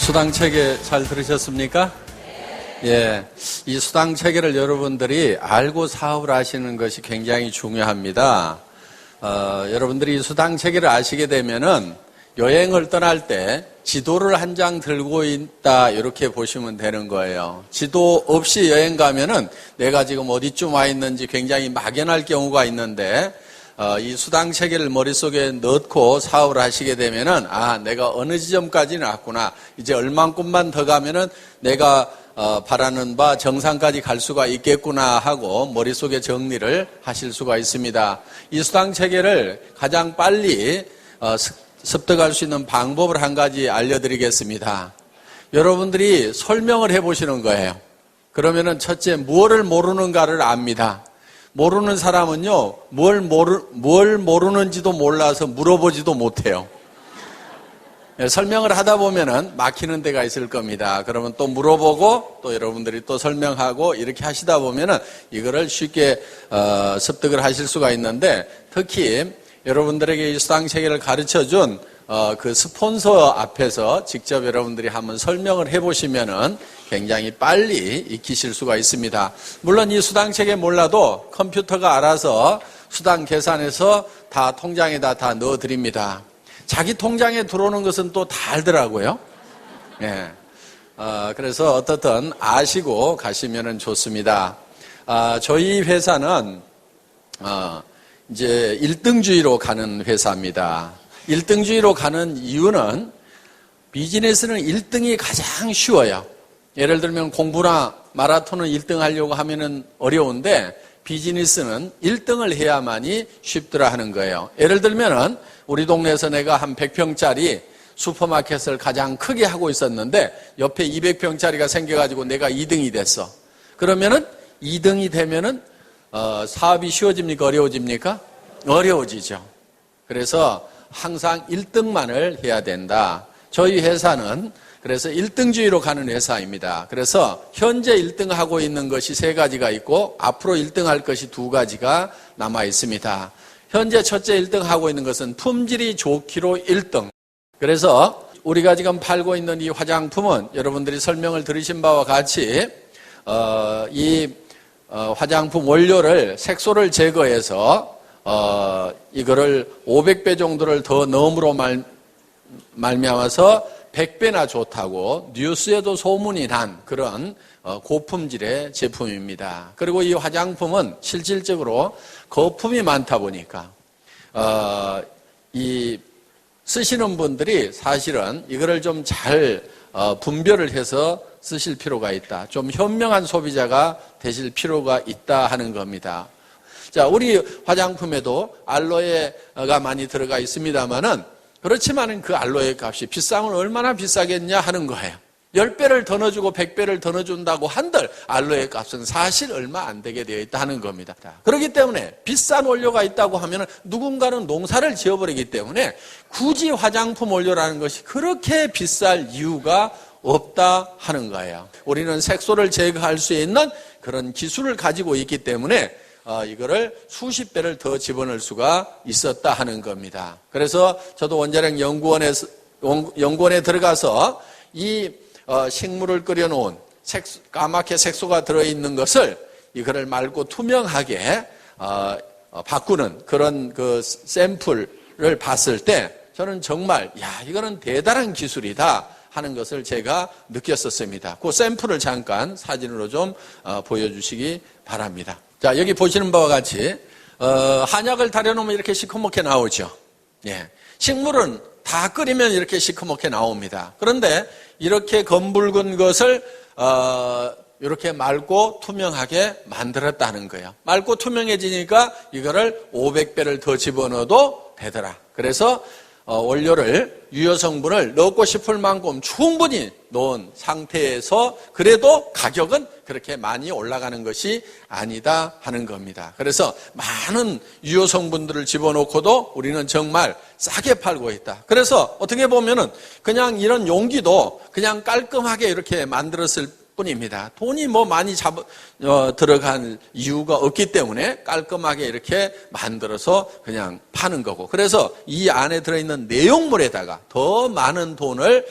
수당체계 잘 들으셨습니까? 예, 이 수당체계를 여러분들이 알고 사업을 하시는 것이 굉장히 중요합니다. 여러분들이 이 수당체계를 아시게 되면은 여행을 떠날 때 지도를 한 장 들고 있다 이렇게 보시면 되는 거예요. 지도 없이 여행 가면은 내가 지금 어디쯤 와 있는지 굉장히 막연할 경우가 있는데 이 수당체계를 머릿속에 넣고 사업을 하시게 되면은 내가 어느 지점까지는 왔구나. 이제 얼만큼만 더 가면은 내가 바라는 바 정상까지 갈 수가 있겠구나 하고 머릿속에 정리를 하실 수가 있습니다. 이 수당체계를 가장 빨리 습득할 수 있는 방법을 한 가지 알려드리겠습니다. 여러분들이 설명을 해보시는 거예요. 그러면은 첫째, 무엇을 모르는가를 압니다. 모르는 사람은요, 뭘 모르는지도 몰라서 물어보지도 못해요. 설명을 하다 보면은 막히는 데가 있을 겁니다. 그러면 또 물어보고 또 여러분들이 또 설명하고 이렇게 하시다 보면은 이거를 쉽게 습득을 하실 수가 있는데, 특히 여러분들에게 이 수당체계를 가르쳐준 그 스폰서 앞에서 직접 여러분들이 한번 설명을 해보시면은 굉장히 빨리 익히실 수가 있습니다. 물론 이 수당체계 몰라도 컴퓨터가 알아서 수당 계산해서 다 통장에다 다 넣어드립니다. 자기 통장에 들어오는 것은 또 다 알더라고요. 예. 그래서 어떻든 아시고 가시면은 좋습니다. 저희 회사는 이제 1등주의로 가는 회사입니다. 1등주의로 가는 이유는 비즈니스는 1등이 가장 쉬워요. 예를 들면 공부나 마라톤은 1등 하려고 하면은 어려운데 비즈니스는 1등을 해야만이 쉽더라 하는 거예요. 예를 들면은 우리 동네에서 내가 한 100평짜리 슈퍼마켓을 가장 크게 하고 있었는데 옆에 200평짜리가 생겨가지고 내가 2등이 됐어. 그러면은 2등이 되면은 사업이 쉬워집니까? 어려워집니까? 어려워지죠. 그래서 항상 1등만을 해야 된다. 저희 회사는 그래서 1등주의로 가는 회사입니다. 그래서 현재 1등하고 있는 것이 3가지가 있고 앞으로 1등할 것이 2가지가 남아 있습니다. 현재 첫째 1등하고 있는 것은 품질이 좋기로 1등. 그래서 우리가 지금 팔고 있는 이 화장품은 여러분들이 설명을 들으신 바와 같이 이 화장품 원료를 색소를 제거해서 이거를 500배 정도를 더 넣음으로 말미암아서 100배나 좋다고 뉴스에도 소문이 난 그런 고품질의 제품입니다. 그리고 이 화장품은 실질적으로 거품이 많다 보니까 이 쓰시는 분들이 사실은 이거를 좀 잘 분별을 해서 쓰실 필요가 있다. 좀 현명한 소비자가 되실 필요가 있다 하는 겁니다. 자, 우리 화장품에도 알로에가 많이 들어가 있습니다만은 그렇지만은 그 알로에 값이 비싸면 얼마나 비싸겠냐 하는 거예요. 10배를 더 넣어주고 100배를 더 넣어준다고 한들 알로에 값은 사실 얼마 안 되게 되어 있다 하는 겁니다. 그렇기 때문에 비싼 원료가 있다고 하면 누군가는 농사를 지어버리기 때문에 굳이 화장품 원료라는 것이 그렇게 비쌀 이유가 없다 하는 거예요. 우리는 색소를 제거할 수 있는 그런 기술을 가지고 있기 때문에 이거를 수십 배를 더 집어넣을 수가 있었다 하는 겁니다. 그래서 저도 원자력 연구원에 들어가서 이 식물을 끓여놓은 까맣게 색소가 들어있는 것을 이거를 맑고 투명하게 바꾸는 그런 그 샘플을 봤을 때 저는 정말 이거는 대단한 기술이다 하는 것을 제가 느꼈었습니다. 그 샘플을 잠깐 사진으로 좀 보여주시기 바랍니다. 자, 여기 보시는 바와 같이 한약을 달여놓으면 이렇게 시커멓게 나오죠. 예. 식물은 다 끓이면 이렇게 시커멓게 나옵니다. 그런데 이렇게 검붉은 것을 이렇게 맑고 투명하게 만들었다는 거예요. 맑고 투명해지니까 이거를 500배를 더 집어넣어도 되더라. 그래서 원료를 유효 성분을 넣고 싶을 만큼 충분히 넣은 상태에서 그래도 가격은 그렇게 많이 올라가는 것이 아니다 하는 겁니다. 그래서 많은 유효 성분들을 집어넣고도 우리는 정말 싸게 팔고 있다. 그래서 어떻게 보면은 그냥 이런 용기도 그냥 깔끔하게 이렇게 만들었을 뿐입니다. 돈이 뭐 많이 들어간 이유가 없기 때문에 깔끔하게 이렇게 만들어서 그냥 파는 거고. 그래서 이 안에 들어있는 내용물에다가 더 많은 돈을,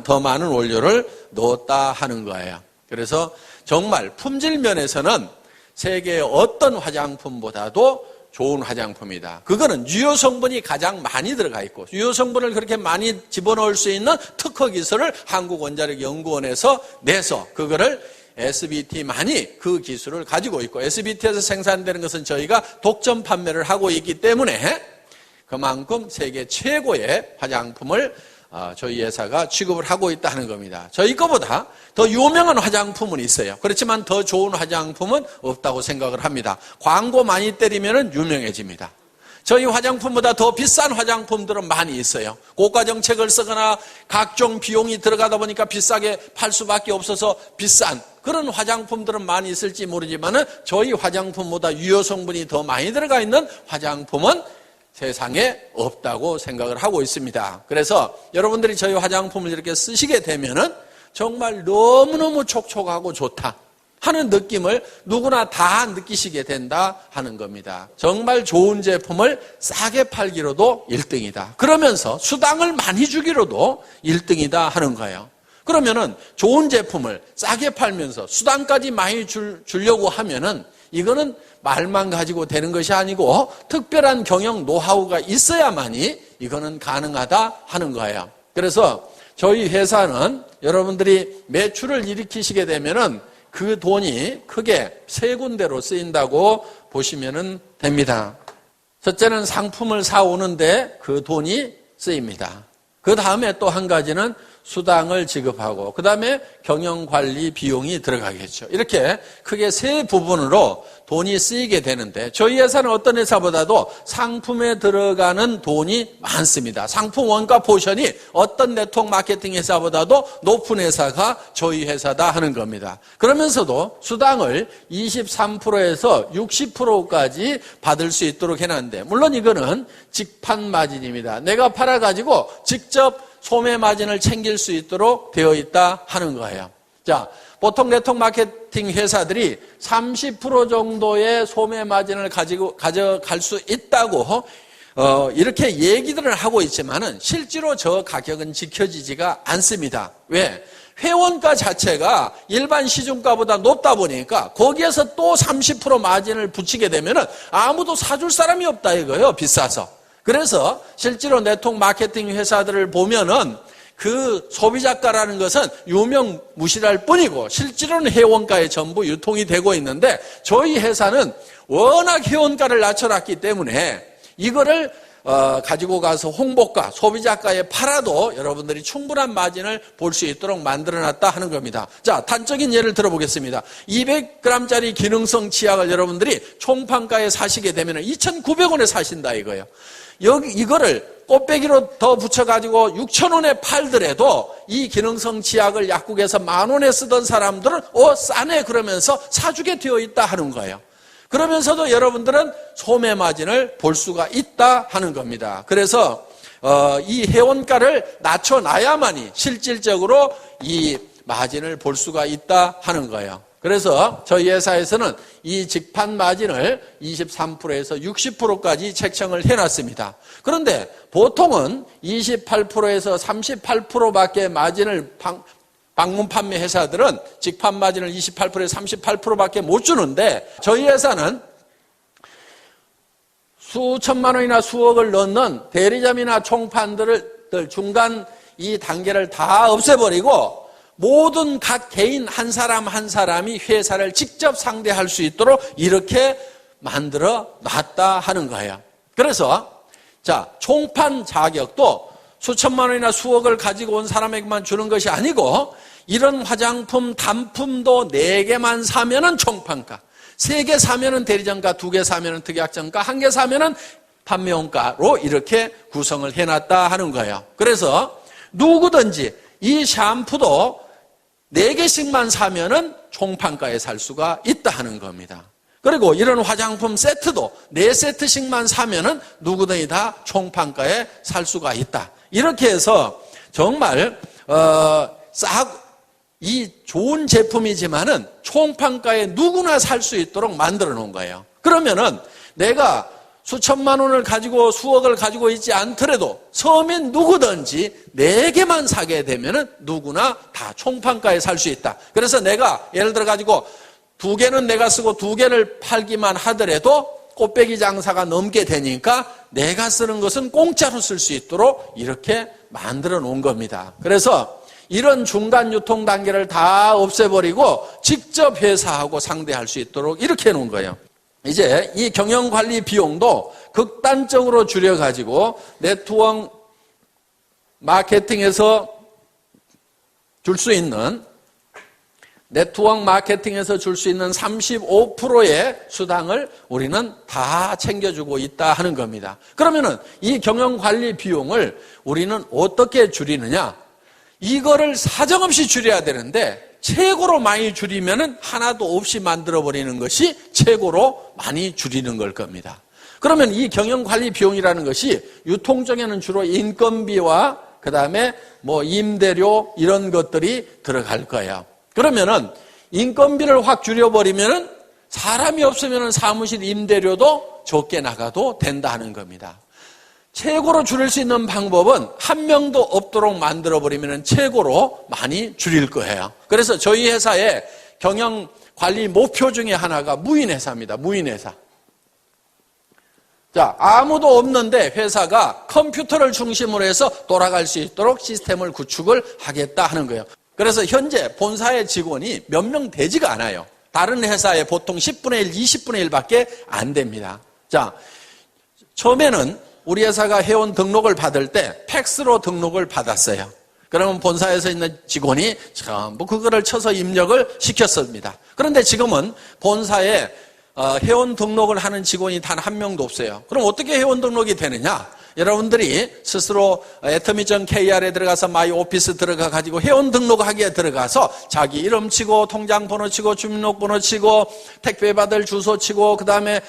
더 많은 원료를 넣었다 하는 거예요. 그래서 정말 품질 면에서는 세계의 어떤 화장품보다도 좋은 화장품이다. 그거는 유효 성분이 가장 많이 들어가 있고 유효 성분을 그렇게 많이 집어넣을 수 있는 특허 기술을 한국원자력연구원에서 내서 그거를 SBT만이 그 기술을 가지고 있고 SBT에서 생산되는 것은 저희가 독점 판매를 하고 있기 때문에 그만큼 세계 최고의 화장품을 저희 회사가 취급을 하고 있다는 겁니다. 저희 거보다 더 유명한 화장품은 있어요. 그렇지만 더 좋은 화장품은 없다고 생각을 합니다. 광고 많이 때리면 유명해집니다. 저희 화장품보다 더 비싼 화장품들은 많이 있어요. 고가 정책을 쓰거나 각종 비용이 들어가다 보니까 비싸게 팔 수밖에 없어서 비싼 그런 화장품들은 많이 있을지 모르지만 저희 화장품보다 유효 성분이 더 많이 들어가 있는 화장품은 세상에 없다고 생각을 하고 있습니다. 그래서 여러분들이 저희 화장품을 이렇게 쓰시게 되면은 정말 너무너무 촉촉하고 좋다 하는 느낌을 누구나 다 느끼시게 된다 하는 겁니다. 정말 좋은 제품을 싸게 팔기로도 1등이다. 그러면서 수당을 많이 주기로도 1등이다 하는 거예요. 그러면은 좋은 제품을 싸게 팔면서 수당까지 많이 주려고 하면은 이거는 말만 가지고 되는 것이 아니고 특별한 경영 노하우가 있어야만이 이거는 가능하다 하는 거예요. 그래서 저희 회사는 여러분들이 매출을 일으키시게 되면은 그 돈이 크게 세 군데로 쓰인다고 보시면 됩니다. 첫째는 상품을 사오는데 그 돈이 쓰입니다. 그 다음에 또 한 가지는 수당을 지급하고 그 다음에 경영관리 비용이 들어가겠죠. 이렇게 크게 세 부분으로 돈이 쓰이게 되는데 저희 회사는 어떤 회사보다도 상품에 들어가는 돈이 많습니다. 상품 원가 포션이 어떤 네트워크 마케팅 회사보다도 높은 회사가 저희 회사다 하는 겁니다. 그러면서도 수당을 23%에서 60%까지 받을 수 있도록 해놨는데 물론 이거는 직판 마진입니다. 내가 팔아가지고 직접 소매 마진을 챙길 수 있도록 되어 있다 하는 거예요. 자, 보통 네트워크 마케팅 회사들이 30% 정도의 소매 마진을 가져갈 수 있다고 이렇게 얘기들을 하고 있지만은 실제로 저 가격은 지켜지지가 않습니다. 왜? 회원가 자체가 일반 시중가보다 높다 보니까 거기에서 또 30% 마진을 붙이게 되면은 아무도 사줄 사람이 없다 이거예요. 비싸서. 그래서 실제로 네트워크 마케팅 회사들을 보면은 그 소비자가라는 것은 유명무실할 뿐이고 실제로는 회원가에 전부 유통이 되고 있는데 저희 회사는 워낙 회원가를 낮춰놨기 때문에 이거를 가지고 가서 홍보가, 소비자가에 팔아도 여러분들이 충분한 마진을 볼 수 있도록 만들어놨다 하는 겁니다. 자, 단적인 예를 들어보겠습니다. 200g짜리 기능성 치약을 여러분들이 총판가에 사시게 되면 2,900원에 사신다 이거예요. 이거를 꽃배기로 더 붙여가지고 6,000원에 팔더라도 이 기능성 치약을 약국에서 10,000원에 쓰던 사람들은 싸네 그러면서 사주게 되어 있다 하는 거예요. 그러면서도 여러분들은 소매 마진을 볼 수가 있다 하는 겁니다. 그래서 이 회원가를 낮춰놔야만이 실질적으로 이 마진을 볼 수가 있다 하는 거예요. 그래서 저희 회사에서는 이 직판 마진을 23%에서 60%까지 책정을 해놨습니다. 그런데 보통은 28%에서 38%밖에 마진을 방문 판매 회사들은 직판 마진을 28%에서 38%밖에 못 주는데 저희 회사는 수천만 원이나 수억을 넣는 대리점이나 총판들을 중간 이 단계를 다 없애버리고 모든 각 개인 한 사람 한 사람이 회사를 직접 상대할 수 있도록 이렇게 만들어 놨다 하는 거예요. 그래서 자, 총판 자격도 수천만 원이나 수억을 가지고 온 사람에게만 주는 것이 아니고 이런 화장품 단품도 4개만 사면은 총판가, 3개 사면은 대리점가, 2개 사면은 특약점가, 1개 사면은 판매원가로 이렇게 구성을 해놨다 하는 거예요. 그래서 누구든지 이 샴푸도 4개씩만 사면은 총판가에 살 수가 있다 하는 겁니다. 그리고 이런 화장품 세트도 4세트씩만 사면은 누구든지 다 총판가에 살 수가 있다. 이렇게 해서 정말 이 좋은 제품이지만은 총판가에 누구나 살 수 있도록 만들어 놓은 거예요. 그러면은 내가 수천만 원을 가지고 수억을 가지고 있지 않더라도 서민 누구든지 4개만 사게 되면은 누구나 다 총판가에 살 수 있다. 그래서 내가 예를 들어 가지고 2개는 내가 쓰고 2개를 팔기만 하더라도 꽃배기 장사가 넘게 되니까 내가 쓰는 것은 공짜로 쓸 수 있도록 이렇게 만들어 놓은 겁니다. 그래서 이런 중간 유통 단계를 다 없애버리고 직접 회사하고 상대할 수 있도록 이렇게 해놓은 거예요. 이제 이 경영관리 비용도 극단적으로 줄여가지고 네트워크 마케팅에서 줄 수 있는 35%의 수당을 우리는 다 챙겨주고 있다 하는 겁니다. 그러면은 이 경영관리 비용을 우리는 어떻게 줄이느냐? 이거를 사정없이 줄여야 되는데 최고로 많이 줄이면은 하나도 없이 만들어버리는 것이 최고로 많이 줄이는 걸 겁니다. 그러면 이 경영관리 비용이라는 것이 유통적에는 주로 인건비와 그 다음에 뭐 임대료 이런 것들이 들어갈 거예요. 그러면은 인건비를 확 줄여버리면은 사람이 없으면은 사무실 임대료도 적게 나가도 된다 하는 겁니다. 최고로 줄일 수 있는 방법은 한 명도 없도록 만들어버리면 최고로 많이 줄일 거예요. 그래서 저희 회사의 경영관리 목표 중에 하나가 무인회사입니다. 무인회사. 자, 아무도 없는데 회사가 컴퓨터를 중심으로 해서 돌아갈 수 있도록 시스템을 구축을 하겠다 하는 거예요. 그래서 현재 본사의 직원이 몇 명 되지가 않아요. 다른 회사에 보통 10분의 1, 20분의 1밖에 안 됩니다. 자, 처음에는 우리 회사가 회원 등록을 받을 때 팩스로 등록을 받았어요. 그러면 본사에서 있는 직원이 전부 그거를 쳐서 입력을 시켰습니다. 그런데 지금은 본사에 회원 등록을 하는 직원이 단 한 명도 없어요. 그럼 어떻게 회원 등록이 되느냐? 여러분들이 스스로 atomy.kr에 들어가서 마이 오피스 들어가 가지고 회원 등록하기에 들어가서 자기 이름 치고 통장 번호 치고 주민등록번호 치고 택배 받을 주소 치고 그다음에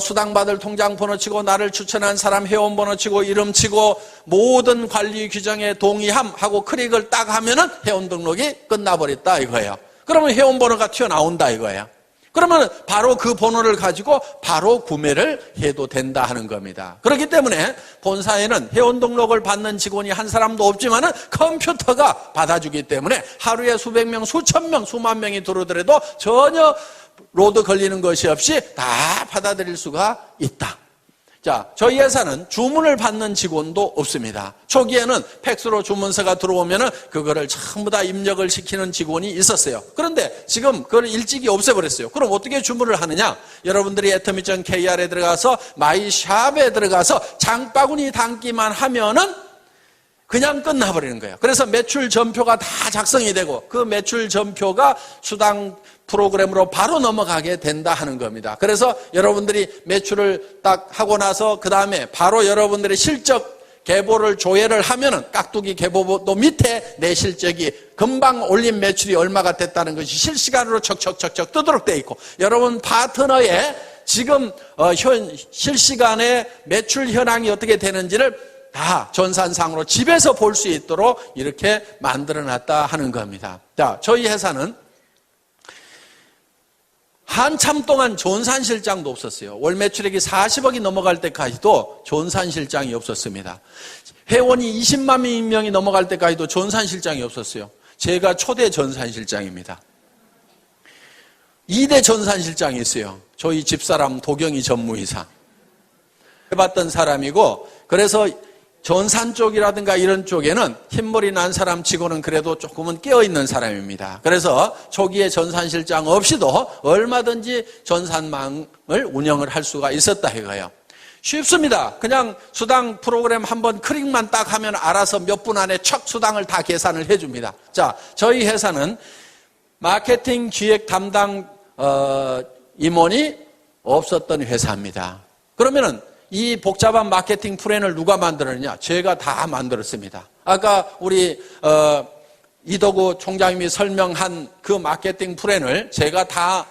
수당 받을 통장 번호 치고 나를 추천한 사람 회원 번호 치고 이름 치고 모든 관리 규정에 동의함 하고 클릭을 딱 하면은 회원 등록이 끝나버렸다 이거예요. 그러면 회원 번호가 튀어나온다 이거예요. 그러면 바로 그 번호를 가지고 바로 구매를 해도 된다 하는 겁니다. 그렇기 때문에 본사에는 회원 등록을 받는 직원이 한 사람도 없지만은 컴퓨터가 받아주기 때문에 하루에 수백 명, 수천 명, 수만 명이 들어오더라도 전혀 로드 걸리는 것이 없이 다 받아들일 수가 있다. 자, 저희 회사는 주문을 받는 직원도 없습니다. 초기에는 팩스로 주문서가 들어오면은 그거를 전부 다 입력을 시키는 직원이 있었어요. 그런데 지금 그걸 일찍이 없애버렸어요. 그럼 어떻게 주문을 하느냐? 여러분들이 atomy.kr에 들어가서 마이샵에 들어가서 장바구니 담기만 하면은 그냥 끝나버리는 거예요. 그래서 매출 전표가 다 작성이 되고 그 매출 전표가 수당 프로그램으로 바로 넘어가게 된다 하는 겁니다. 그래서 여러분들이 매출을 딱 하고 나서 그 다음에 바로 여러분들의 실적 계보를 조회를 하면은 깍두기 계보도 밑에 내 실적이 금방 올린 매출이 얼마가 됐다는 것이 실시간으로 척척척척 뜨도록 돼 있고 여러분 파트너의 지금 실시간에 매출 현황이 어떻게 되는지를 다 전산상으로 집에서 볼 수 있도록 이렇게 만들어놨다 하는 겁니다. 자, 저희 회사는 한참 동안 전산실장도 없었어요. 월 매출액이 40억이 넘어갈 때까지도 전산실장이 없었습니다. 회원이 20만 명이 넘어갈 때까지도 전산실장이 없었어요. 제가 초대 전산실장입니다. 2대 전산실장이 있어요. 저희 집사람 도경이 전무이사. 해봤던 사람이고 그래서 전산 쪽이라든가 이런 쪽에는 흰머리 난 사람 치고는 그래도 조금은 깨어있는 사람입니다. 그래서 초기에 전산실장 없이도 얼마든지 전산망을 운영을 할 수가 있었다 이거예요. 쉽습니다. 그냥 수당 프로그램 한번 클릭만 딱 하면 알아서 몇 분 안에 척 수당을 다 계산을 해줍니다. 자, 저희 회사는 마케팅 기획 담당 임원이 없었던 회사입니다. 그러면은 이 복잡한 마케팅 플랜을 누가 만들었느냐? 제가 다 만들었습니다. 아까 우리 이덕우 총장님이 설명한 그 마케팅 플랜을 제가 다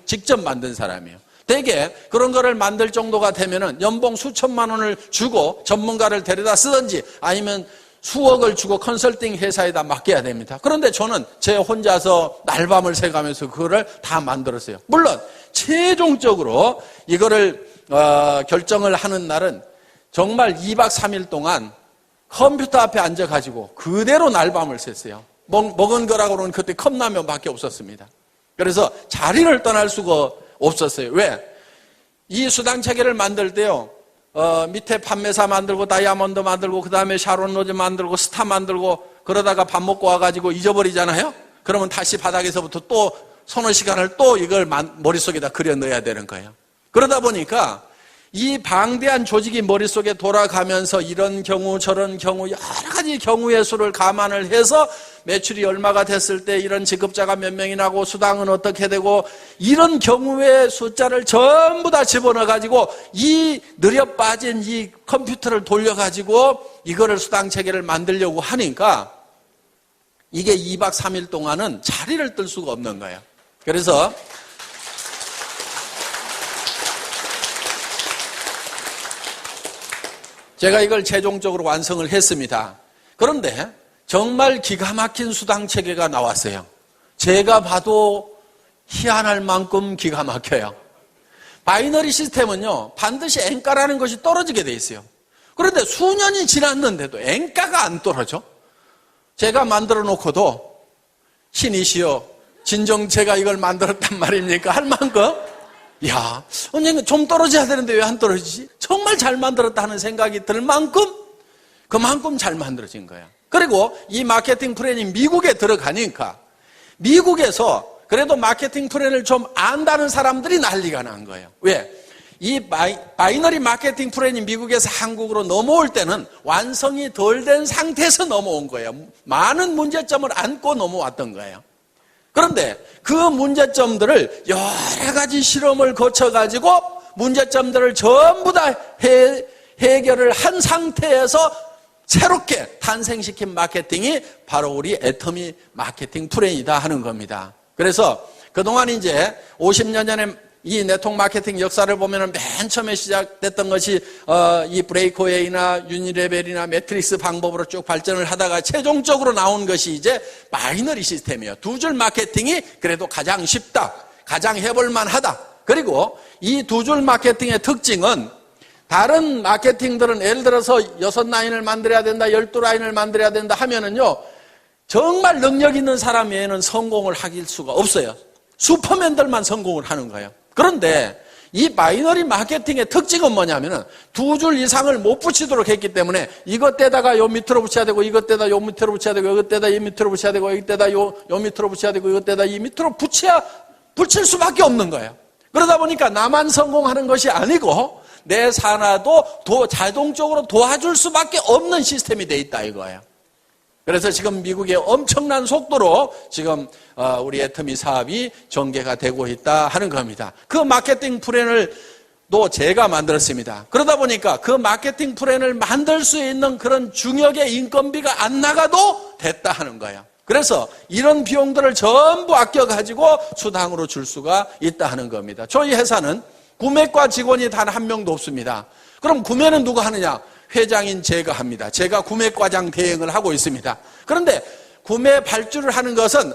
직접 만든 사람이에요. 대개 그런 거를 만들 정도가 되면은 연봉 수천만 원을 주고 전문가를 데려다 쓰든지 아니면 수억을 주고 컨설팅 회사에다 맡겨야 됩니다. 그런데 저는 제 혼자서 날밤을 새가면서 그거를 다 만들었어요. 물론 최종적으로 이거를 결정을 하는 날은 정말 2박 3일 동안 컴퓨터 앞에 앉아가지고 그대로 날밤을 샜어요. 먹은 거라고는 그때 컵라면밖에 없었습니다. 그래서 자리를 떠날 수가 없었어요. 왜? 이 수당 체계를 만들 때요. 밑에 판매사 만들고 다이아몬드 만들고 그 다음에 샤론 로즈 만들고 스타 만들고 그러다가 밥 먹고 와가지고 잊어버리잖아요. 그러면 다시 바닥에서부터 또 서너 시간을 또 이걸 머릿속에다 그려 넣어야 되는 거예요. 그러다 보니까 이 방대한 조직이 머릿속에 돌아가면서 이런 경우 저런 경우 여러 가지 경우의 수를 감안을 해서 매출이 얼마가 됐을 때 이런 지급자가 몇 명이 나고 수당은 어떻게 되고 이런 경우의 숫자를 전부 다 집어넣어가지고 이 느려 빠진 이 컴퓨터를 돌려가지고 이거를 수당 체계를 만들려고 하니까 이게 2박 3일 동안은 자리를 뜰 수가 없는 거예요. 그래서 제가 이걸 최종적으로 완성을 했습니다. 그런데 정말 기가 막힌 수당 체계가 나왔어요. 제가 봐도 희한할 만큼 기가 막혀요. 바이너리 시스템은요, 반드시 엔가라는 것이 떨어지게 돼 있어요. 그런데 수년이 지났는데도 엔가가 안 떨어져. 제가 만들어 놓고도 신이시여, 진정 제가 이걸 만들었단 말입니까? 할 만큼 야, 언젠가 좀 떨어져야 되는데 왜 안 떨어지지? 정말 잘 만들었다 하는 생각이 들 만큼 그만큼 잘 만들어진 거야. 그리고 이 마케팅 플랜이 미국에 들어가니까 미국에서 그래도 마케팅 플랜을 좀 안다는 사람들이 난리가 난 거예요. 왜? 이 바이너리 마케팅 플랜이 미국에서 한국으로 넘어올 때는 완성이 덜 된 상태에서 넘어온 거예요. 많은 문제점을 안고 넘어왔던 거예요. 그런데 그 문제점들을 여러 가지 실험을 거쳐가지고 문제점들을 전부 다 해결을 한 상태에서 새롭게 탄생시킨 마케팅이 바로 우리 애터미 마케팅 플랜이다 하는 겁니다. 그래서 그동안 이제 50년 전에 이 네트워크 마케팅 역사를 보면은 맨 처음에 시작됐던 것이 이 브레이크웨이나 유니레벨이나 매트릭스 방법으로 쭉 발전을 하다가 최종적으로 나온 것이 이제 바이너리 시스템이에요. 두 줄 마케팅이 그래도 가장 쉽다, 가장 해볼만 하다. 그리고 이 두 줄 마케팅의 특징은 다른 마케팅들은 예를 들어서 6라인을 만들어야 된다, 12라인을 만들어야 된다 하면은요, 정말 능력 있는 사람 외에는 성공을 하길 수가 없어요. 슈퍼맨들만 성공을 하는 거예요. 그런데 이 바이너리 마케팅의 특징은 뭐냐면은 두 줄 이상을 못 붙이도록 했기 때문에 이것 때다가 요 밑으로 붙여야 되고 이것 때다 요 밑으로 붙여야 되고 이것 때다 이 밑으로 붙여야 되고 이것 때다 요 밑으로 붙여야 되고 이것 때다 이 밑으로 붙일 수밖에 없는 거예요. 그러다 보니까 나만 성공하는 것이 아니고 내 산하도 자동적으로 도와줄 수밖에 없는 시스템이 돼 있다 이거예요. 그래서 지금 미국의 엄청난 속도로 지금 우리 애터미 사업이 전개가 되고 있다 하는 겁니다. 그 마케팅 플랜을 또 제가 만들었습니다. 그러다 보니까 그 마케팅 플랜을 만들 수 있는 그런 중역의 인건비가 안 나가도 됐다 하는 거예요. 그래서 이런 비용들을 전부 아껴가지고 수당으로 줄 수가 있다 하는 겁니다. 저희 회사는 구매과 직원이 단 한 명도 없습니다. 그럼 구매는 누가 하느냐? 회장인 제가 합니다. 제가 구매과장 대행을 하고 있습니다. 그런데 구매 발주를 하는 것은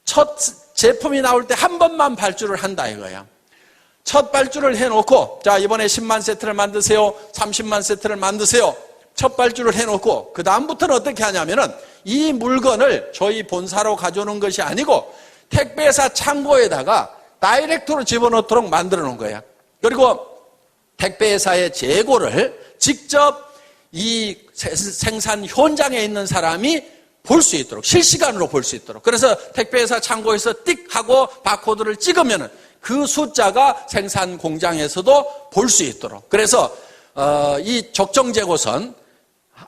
첫 제품이 나올 때 한 번만 발주를 한다 이거예요. 첫 발주를 해놓고 자 이번에 10만 세트를 만드세요. 30만 세트를 만드세요. 첫 발주를 해놓고 그 다음부터는 어떻게 하냐면은 이 물건을 저희 본사로 가져오는 것이 아니고 택배사 창고에다가 다이렉트로 집어넣도록 만들어 놓은 거예요. 그리고 택배사의 재고를 직접 이 생산 현장에 있는 사람이 볼 수 있도록 실시간으로 볼 수 있도록 그래서 택배회사 창고에서 띡 하고 바코드를 찍으면 그 숫자가 생산 공장에서도 볼 수 있도록 그래서 이 적정 재고선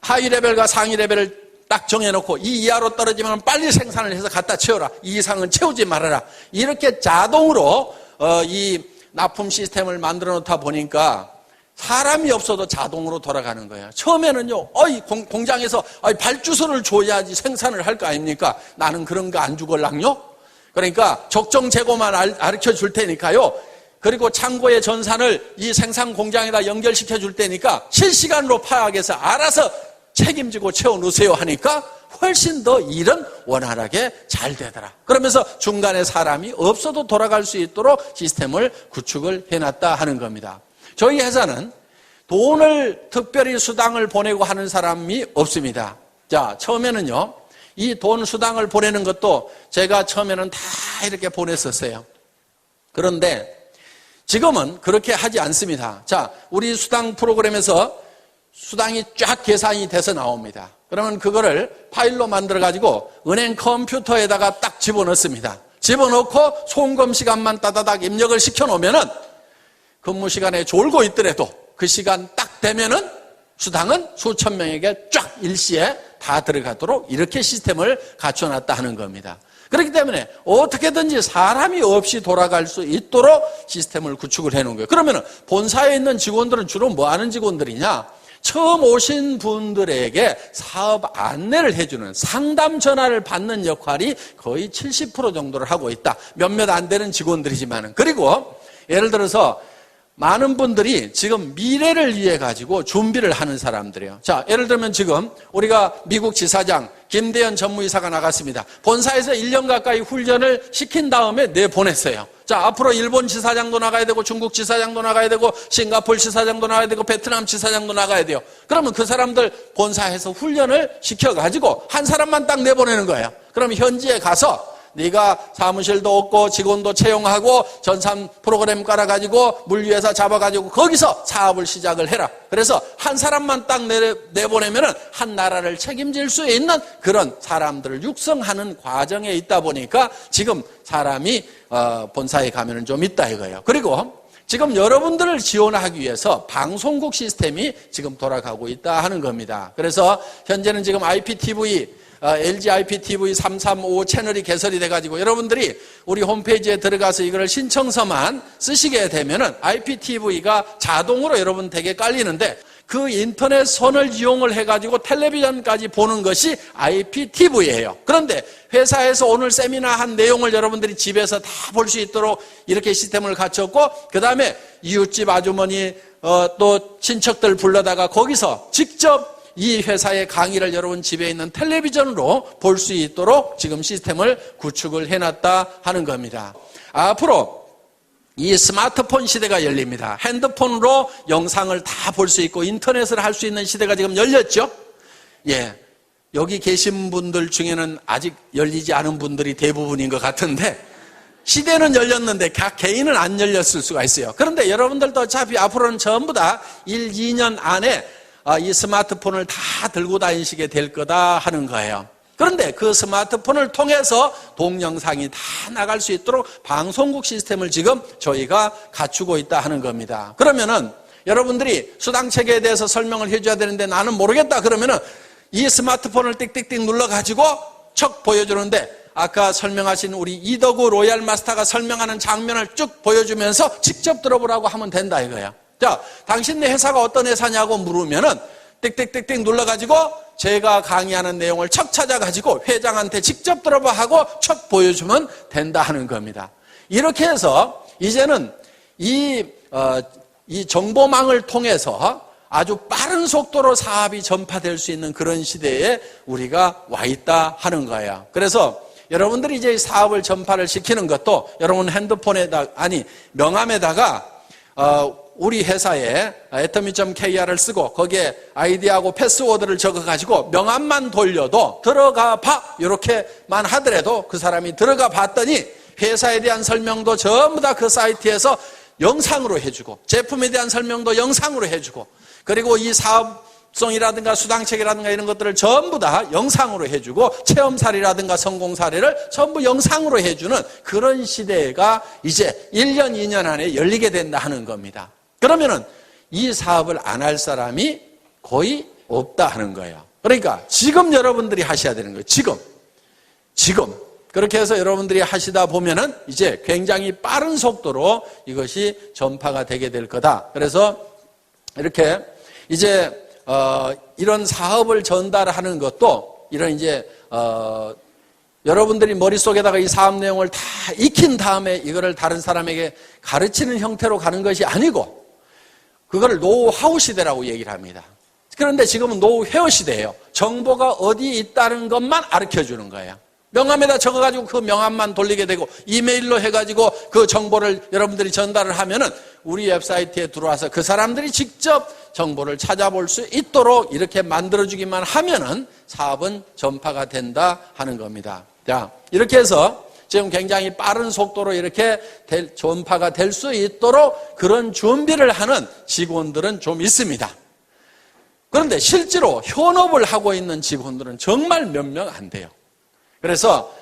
하위 레벨과 상위 레벨을 딱 정해놓고 이 이하로 떨어지면 빨리 생산을 해서 갖다 채워라. 이 이상은 채우지 말아라. 이렇게 자동으로 이 납품 시스템을 만들어 놓다 보니까 사람이 없어도 자동으로 돌아가는 거예요. 처음에는요, 공장에서 발주서를 줘야지 생산을 할 거 아닙니까? 나는 그런 거 안 주걸랑요? 그러니까 적정 재고만 가르쳐 줄 테니까요. 그리고 창고의 전산을 이 생산 공장에다 연결시켜 줄 테니까 실시간으로 파악해서 알아서 책임지고 채워놓으세요 하니까 훨씬 더 일은 원활하게 잘 되더라. 그러면서 중간에 사람이 없어도 돌아갈 수 있도록 시스템을 구축을 해놨다 하는 겁니다. 저희 회사는 돈을 특별히 수당을 보내고 하는 사람이 없습니다. 자, 처음에는요, 이 돈 수당을 보내는 것도 제가 처음에는 다 이렇게 보냈었어요. 그런데 지금은 그렇게 하지 않습니다. 자, 우리 수당 프로그램에서 수당이 쫙 계산이 돼서 나옵니다. 그러면 그거를 파일로 만들어가지고 은행 컴퓨터에다가 딱 집어넣습니다. 집어넣고 송금 시간만 따다닥 입력을 시켜놓으면은 근무 시간에 졸고 있더라도 그 시간 딱 되면은 수당은 수천 명에게 쫙 일시에 다 들어가도록 이렇게 시스템을 갖춰놨다 하는 겁니다. 그렇기 때문에 어떻게든지 사람이 없이 돌아갈 수 있도록 시스템을 구축을 해놓은 거예요. 그러면 본사에 있는 직원들은 주로 뭐 하는 직원들이냐? 처음 오신 분들에게 사업 안내를 해주는 상담 전화를 받는 역할이 거의 70% 정도를 하고 있다. 몇몇 안 되는 직원들이지만은. 그리고 예를 들어서 많은 분들이 지금 미래를 위해 가지고 준비를 하는 사람들이에요. 자, 예를 들면 지금 우리가 미국 지사장 김대현 전무이사가 나갔습니다. 본사에서 1년 가까이 훈련을 시킨 다음에 내보냈어요. 자, 앞으로 일본 지사장도 나가야 되고 중국 지사장도 나가야 되고 싱가포르 지사장도 나가야 되고 베트남 지사장도 나가야 돼요. 그러면 그 사람들 본사에서 훈련을 시켜가지고 한 사람만 딱 내보내는 거예요. 그럼 현지에 가서 네가 사무실도 없고 직원도 채용하고 전산 프로그램 깔아가지고 물류회사 잡아가지고 거기서 사업을 시작을 해라. 그래서 한 사람만 딱 내보내면은 한 나라를 책임질 수 있는 그런 사람들을 육성하는 과정에 있다 보니까 지금 사람이 본사에 가면은 좀 있다 이거예요. 그리고 지금 여러분들을 지원하기 위해서 방송국 시스템이 지금 돌아가고 있다 하는 겁니다. 그래서 현재는 지금 IPTV LG IPTV 335 채널이 개설이 돼가지고 여러분들이 우리 홈페이지에 들어가서 이걸 신청서만 쓰시게 되면은 IPTV가 자동으로 여러분 댁에 깔리는데 그 인터넷 선을 이용을 해가지고 텔레비전까지 보는 것이 IPTV예요. 그런데 회사에서 오늘 세미나 한 내용을 여러분들이 집에서 다 볼 수 있도록 이렇게 시스템을 갖췄고 그 다음에 이웃집 아주머니 또 친척들 불러다가 거기서 직접 이 회사의 강의를 여러분 집에 있는 텔레비전으로 볼 수 있도록 지금 시스템을 구축을 해놨다 하는 겁니다. 앞으로 이 스마트폰 시대가 열립니다. 핸드폰으로 영상을 다 볼 수 있고 인터넷을 할 수 있는 시대가 지금 열렸죠? 예. 여기 계신 분들 중에는 아직 열리지 않은 분들이 대부분인 것 같은데 시대는 열렸는데 각 개인은 안 열렸을 수가 있어요. 그런데 여러분들도 어차피 앞으로는 전부 다 1, 2년 안에 이 스마트폰을 다 들고 다니시게 될 거다 하는 거예요. 그런데 그 스마트폰을 통해서 동영상이 다 나갈 수 있도록 방송국 시스템을 지금 저희가 갖추고 있다 하는 겁니다. 그러면은 여러분들이 수당체계에 대해서 설명을 해줘야 되는데 나는 모르겠다 그러면은 이 스마트폰을 띡띡띡 눌러가지고 척 보여주는데 아까 설명하신 우리 이덕우 로얄 마스터가 설명하는 장면을 쭉 보여주면서 직접 들어보라고 하면 된다 이거야. 자, 당신네 회사가 어떤 회사냐고 물으면은 띡띡띡띡 눌러가지고 제가 강의하는 내용을 척 찾아가지고 회장한테 직접 들어봐 하고 척 보여주면 된다 하는 겁니다. 이렇게 해서 이제는 이 정보망을 통해서 아주 빠른 속도로 사업이 전파될 수 있는 그런 시대에 우리가 와 있다 하는 거예요. 그래서 여러분들이 이제 사업을 전파를 시키는 것도 여러분 명함에다가 우리 회사에 atomy.kr을 쓰고 거기에 아이디하고 패스워드를 적어가지고 명함만 돌려도 들어가 봐 이렇게만 하더라도 그 사람이 들어가 봤더니 회사에 대한 설명도 전부 다 그 사이트에서 영상으로 해주고 제품에 대한 설명도 영상으로 해주고 그리고 이 사업성이라든가 수당책이라든가 이런 것들을 전부 다 영상으로 해주고 체험사례라든가 성공사례를 전부 영상으로 해주는 그런 시대가 이제 1년, 2년 안에 열리게 된다 하는 겁니다. 그러면은 이 사업을 안 할 사람이 거의 없다 하는 거예요. 그러니까 지금 여러분들이 하셔야 되는 거예요. 지금. 그렇게 해서 여러분들이 하시다 보면은 이제 굉장히 빠른 속도로 이것이 전파가 되게 될 거다. 그래서 이렇게 이제 이런 사업을 전달하는 것도 이런 이제 여러분들이 머릿속에다가 이 사업 내용을 다 익힌 다음에 이거를 다른 사람에게 가르치는 형태로 가는 것이 아니고 그거를 노하우 시대라고 얘기를 합니다. 그런데 지금은 노후 회화 시대예요. 정보가 어디 있다는 것만 가르쳐주는 거예요. 명함에다 적어가지고 그 명함만 돌리게 되고 이메일로 해가지고 그 정보를 여러분들이 전달을 하면은 우리 웹사이트에 들어와서 그 사람들이 직접 정보를 찾아볼 수 있도록 이렇게 만들어주기만 하면은 사업은 전파가 된다 하는 겁니다. 자, 이렇게 해서 지금 굉장히 빠른 속도로 이렇게 전파가 될 수 있도록 그런 준비를 하는 직원들은 좀 있습니다. 그런데 실제로 현업을 하고 있는 직원들은 정말 몇 명 안 돼요. 그래서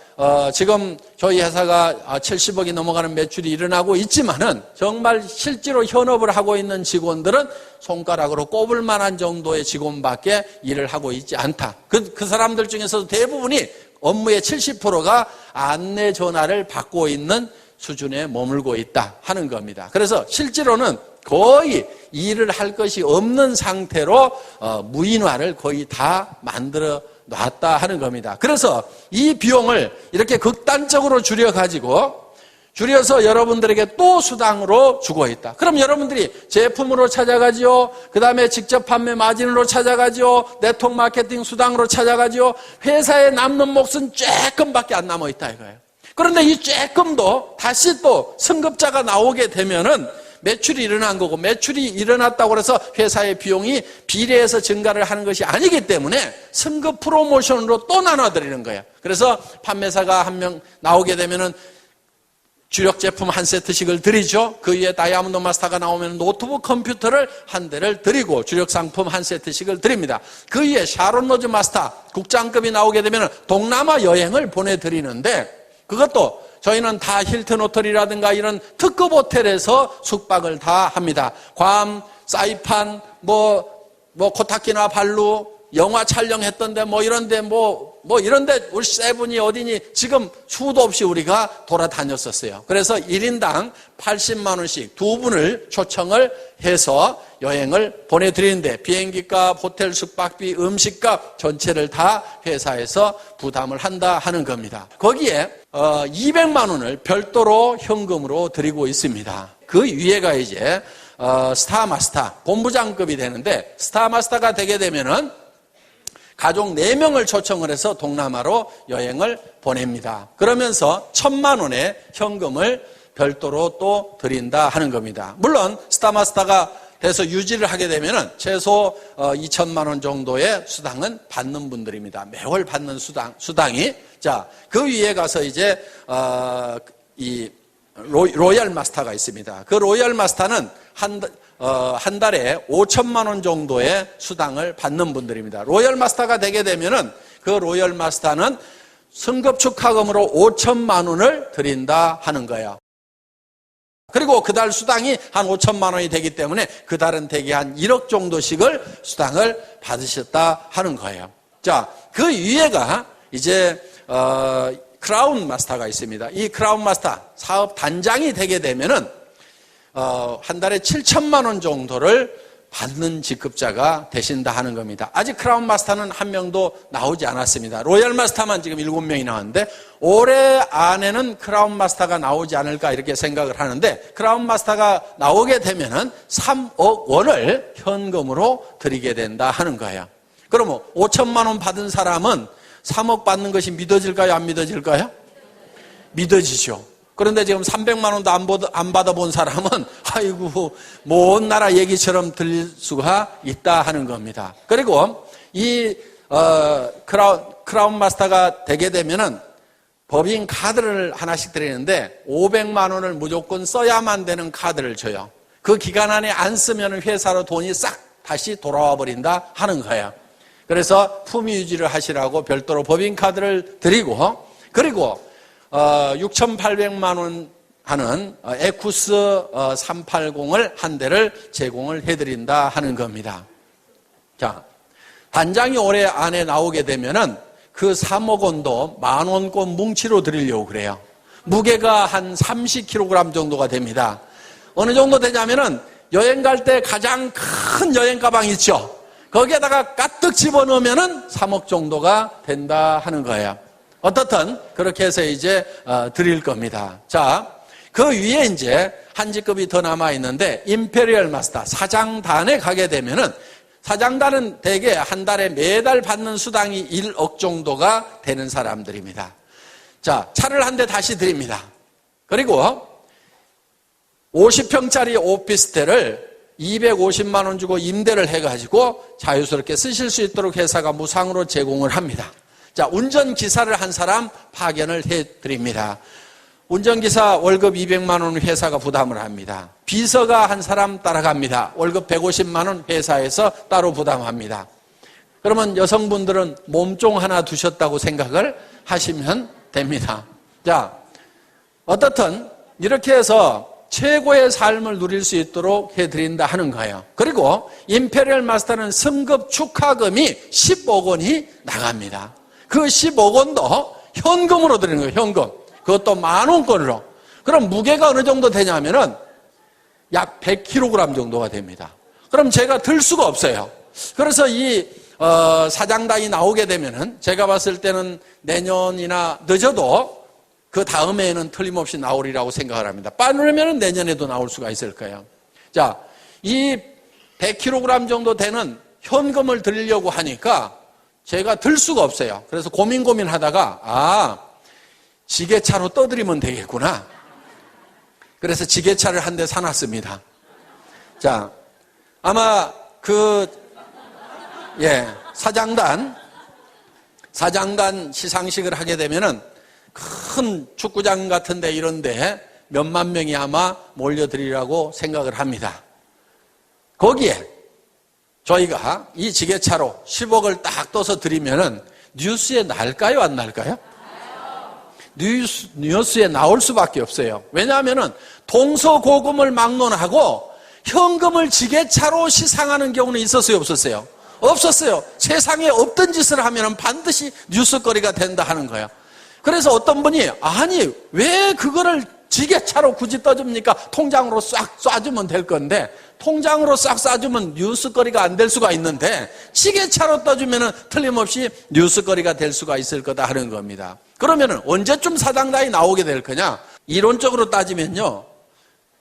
지금 저희 회사가 70억이 넘어가는 매출이 일어나고 있지만은 정말 실제로 현업을 하고 있는 직원들은 손가락으로 꼽을 만한 정도의 직원밖에 일을 하고 있지 않다. 그 사람들 중에서도 대부분이 업무의 70%가 안내 전화를 받고 있는 수준에 머물고 있다 하는 겁니다. 그래서 실제로는 거의 일을 할 것이 없는 상태로 무인화를 거의 다 만들어 놨다 하는 겁니다. 그래서 이 비용을 이렇게 극단적으로 줄여서 여러분들에게 또 수당으로 주고 있다. 그럼 여러분들이 제품으로 찾아가지요. 그 다음에 직접 판매 마진으로 찾아가지요. 네트워크 마케팅 수당으로 찾아가지요. 회사에 남는 몫은 쬐끔밖에 안 남아 있다 이거예요. 그런데 이 쬐끔도 다시 또 승급자가 나오게 되면은 매출이 일어난 거고, 매출이 일어났다고 해서 회사의 비용이 비례해서 증가를 하는 것이 아니기 때문에 승급 프로모션으로 또 나눠드리는 거예요. 그래서 판매사가 한 명 나오게 되면은 주력 제품 한 세트씩을 드리죠. 그 위에 다이아몬드 마스터가 나오면 노트북 컴퓨터를 한 대를 드리고 주력 상품 한 세트씩을 드립니다. 그 위에 샤론 로즈 마스터 국장급이 나오게 되면 동남아 여행을 보내드리는데, 그것도 저희는 다 힐튼 호텔이라든가 이런 특급 호텔에서 숙박을 다 합니다. 괌, 사이판, 코타키나 발루, 영화 촬영했던데 이런데 이런데 우리 세븐이 어디니 지금 수도 없이 우리가 돌아다녔었어요. 그래서 1인당 80만 원씩 두 분을 초청을 해서 여행을 보내드리는데 비행기값, 호텔 숙박비, 음식값 전체를 다 회사에서 부담을 한다 하는 겁니다. 거기에 200만 원을 별도로 현금으로 드리고 있습니다. 그 위에가 이제 스타마스터 본부장급이 되는데, 스타마스터가 되게 되면은 가족 4명을 초청을 해서 동남아로 여행을 보냅니다. 그러면서 1,000만 원의 현금을 별도로 또 드린다 하는 겁니다. 물론 스타마스터가 돼서 유지를 하게 되면은 최소 2,000만 원 정도의 수당은 받는 분들입니다. 매월 받는 수당이. 자, 그 위에 가서 이제 이 로얄 마스터가 있습니다. 그 로얄 마스터는 한 달에 5천만 원 정도의 수당을 받는 분들입니다. 로얄 마스터가 되게 되면은 그 로얄 마스터는 승급 축하금으로 5천만 원을 드린다 하는 거예요. 그리고 그달 수당이 한 5천만 원이 되기 때문에 그달은 대개 한 1억 정도씩을 수당을 받으셨다 하는 거예요. 자, 그 위에가 이제 크라운 마스터가 있습니다. 이 크라운 마스터 사업 단장이 되게 되면은 한 달에 7천만 원 정도를 받는 직급자가 되신다 하는 겁니다. 아직 크라운 마스터는 한 명도 나오지 않았습니다. 로얄 마스터만 지금 7명이 나왔는데 올해 안에는 크라운 마스터가 나오지 않을까 이렇게 생각을 하는데, 크라운 마스터가 나오게 되면은 3억 원을 현금으로 드리게 된다 하는 거예요. 그러면 5천만 원 받은 사람은 3억 받는 것이 믿어질까요? 안 믿어질까요? 믿어지죠. 그런데 지금 300만 원도 안 받아본 사람은 아이고 먼 나라 얘기처럼 들릴 수가 있다 하는 겁니다. 그리고 이 크라운 마스터가 되게 되면은 법인 카드를 하나씩 드리는데 500만 원을 무조건 써야만 되는 카드를 줘요. 그 기간 안에 안 쓰면 회사로 돈이 싹 다시 돌아와 버린다 하는 거예요. 그래서 품위 유지를 하시라고 별도로 법인 카드를 드리고, 그리고 6,800만 원 하는 에쿠스 380을 한 대를 제공을 해드린다 하는 겁니다. 자, 단장이 올해 안에 나오게 되면은 그 3억 원도 10,000원권 뭉치로 드리려고 그래요. 무게가 한 30kg 정도가 됩니다. 어느 정도 되냐면은 여행 갈 때 가장 큰 여행 가방 있죠? 거기에다가 가득 집어넣으면은 3억 정도가 된다 하는 거예요. 어떻든 그렇게 해서 이제 드릴 겁니다. 자, 그 위에 이제 한 직급이 더 남아 있는데 임페리얼 마스터 사장단에 가게 되면은 사장단은 대개 한 달에 매달 받는 수당이 1억 정도가 되는 사람들입니다. 자, 차를 한 대 다시 드립니다. 그리고 50평짜리 오피스텔을 250만 원 주고 임대를 해가지고 자유스럽게 쓰실 수 있도록 회사가 무상으로 제공을 합니다. 자, 운전기사를 한 사람 파견을 해드립니다. 운전기사 월급 200만 원 회사가 부담을 합니다. 비서가 한 사람 따라갑니다. 월급 150만 원 회사에서 따로 부담합니다. 그러면 여성분들은 몸종 하나 두셨다고 생각을 하시면 됩니다. 자, 어떻든 이렇게 해서 최고의 삶을 누릴 수 있도록 해드린다 하는 거예요. 그리고 임페리얼 마스터는 승급 축하금이 10억 원이 나갑니다. 그 10억 원도 현금으로 드리는 거예요. 현금. 그것도 10,000원권으로. 그럼 무게가 어느 정도 되냐면은 약 100kg 정도가 됩니다. 그럼 제가 들 수가 없어요. 그래서 이 사장단이 나오게 되면은 제가 봤을 때는 내년이나 늦어도 그 다음에는 틀림없이 나오리라고 생각을 합니다. 빠르면 내년에도 나올 수가 있을 거예요. 자, 이 100kg 정도 되는 현금을 드리려고 하니까 제가 들 수가 없어요. 그래서 고민하다가 지게차로 떠드리면 되겠구나. 그래서 지게차를 한 대 사놨습니다. 자, 아마 사장단 시상식을 하게 되면은 큰 축구장 같은데 이런데 몇만 명이 아마 몰려들이라고 생각을 합니다. 거기에 저희가 이 지게차로 10억을 딱 떠서 드리면은 뉴스에 날까요, 안 날까요? 뉴스에 나올 수밖에 없어요. 왜냐하면은 동서고금을 막론하고 현금을 지게차로 시상하는 경우는 있었어요, 없었어요? 없었어요. 세상에 없던 짓을 하면은 반드시 뉴스거리가 된다 하는 거예요. 그래서 어떤 분이 왜 그거를 지게차로 굳이 떠줍니까? 통장으로 싹 쏴주면 될 건데 통장으로 싹 쏴주면 뉴스거리가 안 될 수가 있는데 지게차로 떠주면은 틀림없이 뉴스거리가 될 수가 있을 거다 하는 겁니다. 그러면은 언제쯤 사장단이 나오게 될 거냐? 이론적으로 따지면요,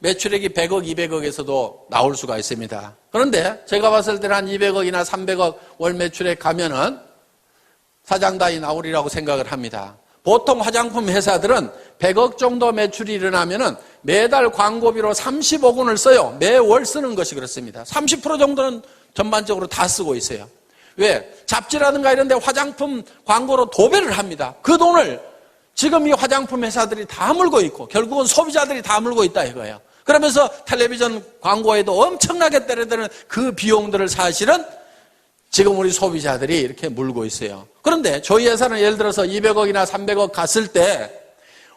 매출액이 100억, 200억에서도 나올 수가 있습니다. 그런데 제가 봤을 때는 한 200억이나 300억 월 매출액 가면은 사장단이 나오리라고 생각을 합니다. 보통 화장품 회사들은 100억 정도 매출이 일어나면은 매달 광고비로 30억 원을 써요. 매월 쓰는 것이 그렇습니다. 30% 정도는 전반적으로 다 쓰고 있어요. 왜? 잡지라든가 이런 데 화장품 광고로 도배를 합니다. 그 돈을 지금 이 화장품 회사들이 다 물고 있고 결국은 소비자들이 다 물고 있다 이거예요. 그러면서 텔레비전 광고에도 엄청나게 때려드는 그 비용들을 사실은 지금 우리 소비자들이 이렇게 물고 있어요. 그런데 저희 회사는 예를 들어서 200억이나 300억 갔을 때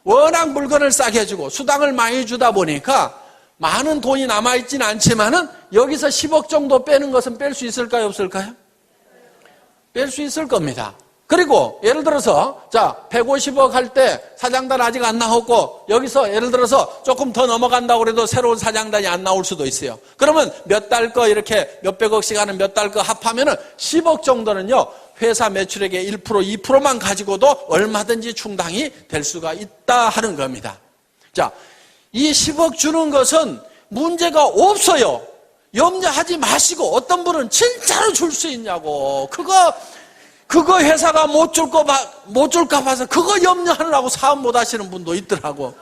워낙 물건을 싸게 해주고 수당을 많이 주다 보니까 많은 돈이 남아있지는 않지만은 여기서 10억 정도 빼는 것은 뺄 수 있을까요, 없을까요? 뺄 수 있을 겁니다. 그리고 예를 들어서 150억 할 때 사장단 아직 안 나왔고 여기서 예를 들어서 조금 더 넘어간다고 해도 새로운 사장단이 안 나올 수도 있어요. 그러면 몇 달 거 이렇게 몇백억씩 하는 몇 달 거 합하면은 10억 정도는요, 회사 매출액의 1%, 2%만 가지고도 얼마든지 충당이 될 수가 있다 하는 겁니다. 자, 이 10억 주는 것은 문제가 없어요. 염려하지 마시고, 어떤 분은 진짜로 줄 수 있냐고, 그거 회사가 못 줄까 봐서 그거 염려하느라고 사업 못 하시는 분도 있더라고.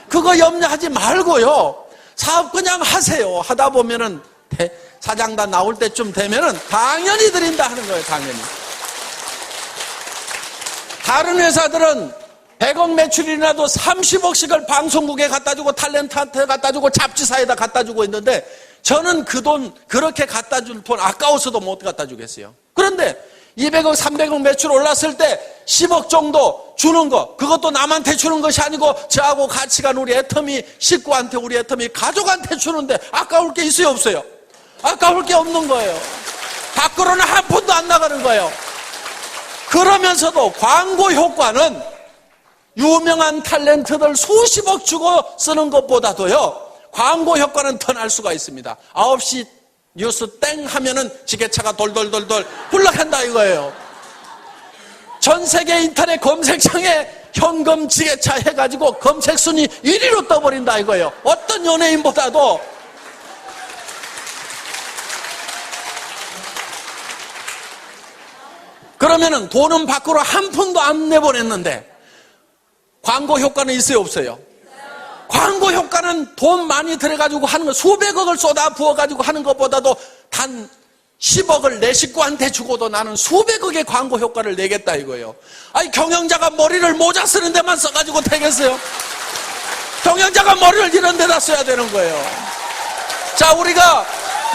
그거 염려하지 말고요, 사업 그냥 하세요. 하다 보면은 사장단 나올 때쯤 되면은 당연히 드린다 하는 거예요. 당연히. 다른 회사들은 100억 매출이 나도 30억씩을 방송국에 갖다 주고 탤런트한테 갖다 주고 잡지사에다 갖다 주고 있는데 저는 그 돈 그렇게 갖다 줄 돈 아까워서도 못 갖다 주겠어요. 그런데 200억, 300억 매출 올랐을 때 10억 정도 주는 거, 그것도 남한테 주는 것이 아니고 저하고 같이 간 우리 애터미 식구한테, 우리 애터미 가족한테 주는데 아까울 게 있어요, 없어요? 아까울 게 없는 거예요. 밖으로는 한 푼도 안 나가는 거예요. 그러면서도 광고 효과는 유명한 탤런트들 수십억 주고 쓰는 것보다도요, 광고 효과는 더 날 수가 있습니다. 9시 뉴스 땡 하면은 지게차가 돌돌돌돌 굴러간다 이거예요. 전 세계 인터넷 검색창에 현금 지게차 해가지고 검색 순위 1위로 떠버린다 이거예요. 어떤 연예인보다도. 그러면은 돈은 밖으로 한 푼도 안 내보냈는데 광고 효과는 있어요, 없어요? 광고 효과는 돈 많이 들여가지고 하는 거, 수백억을 쏟아 부어가지고 하는 것보다도 단 10억을 내 식구한테 주고도 나는 수백억의 광고 효과를 내겠다 이거예요. 아니, 경영자가 머리를 모자 쓰는 데만 써가지고 되겠어요? 경영자가 머리를 이런 데다 써야 되는 거예요. 자, 우리가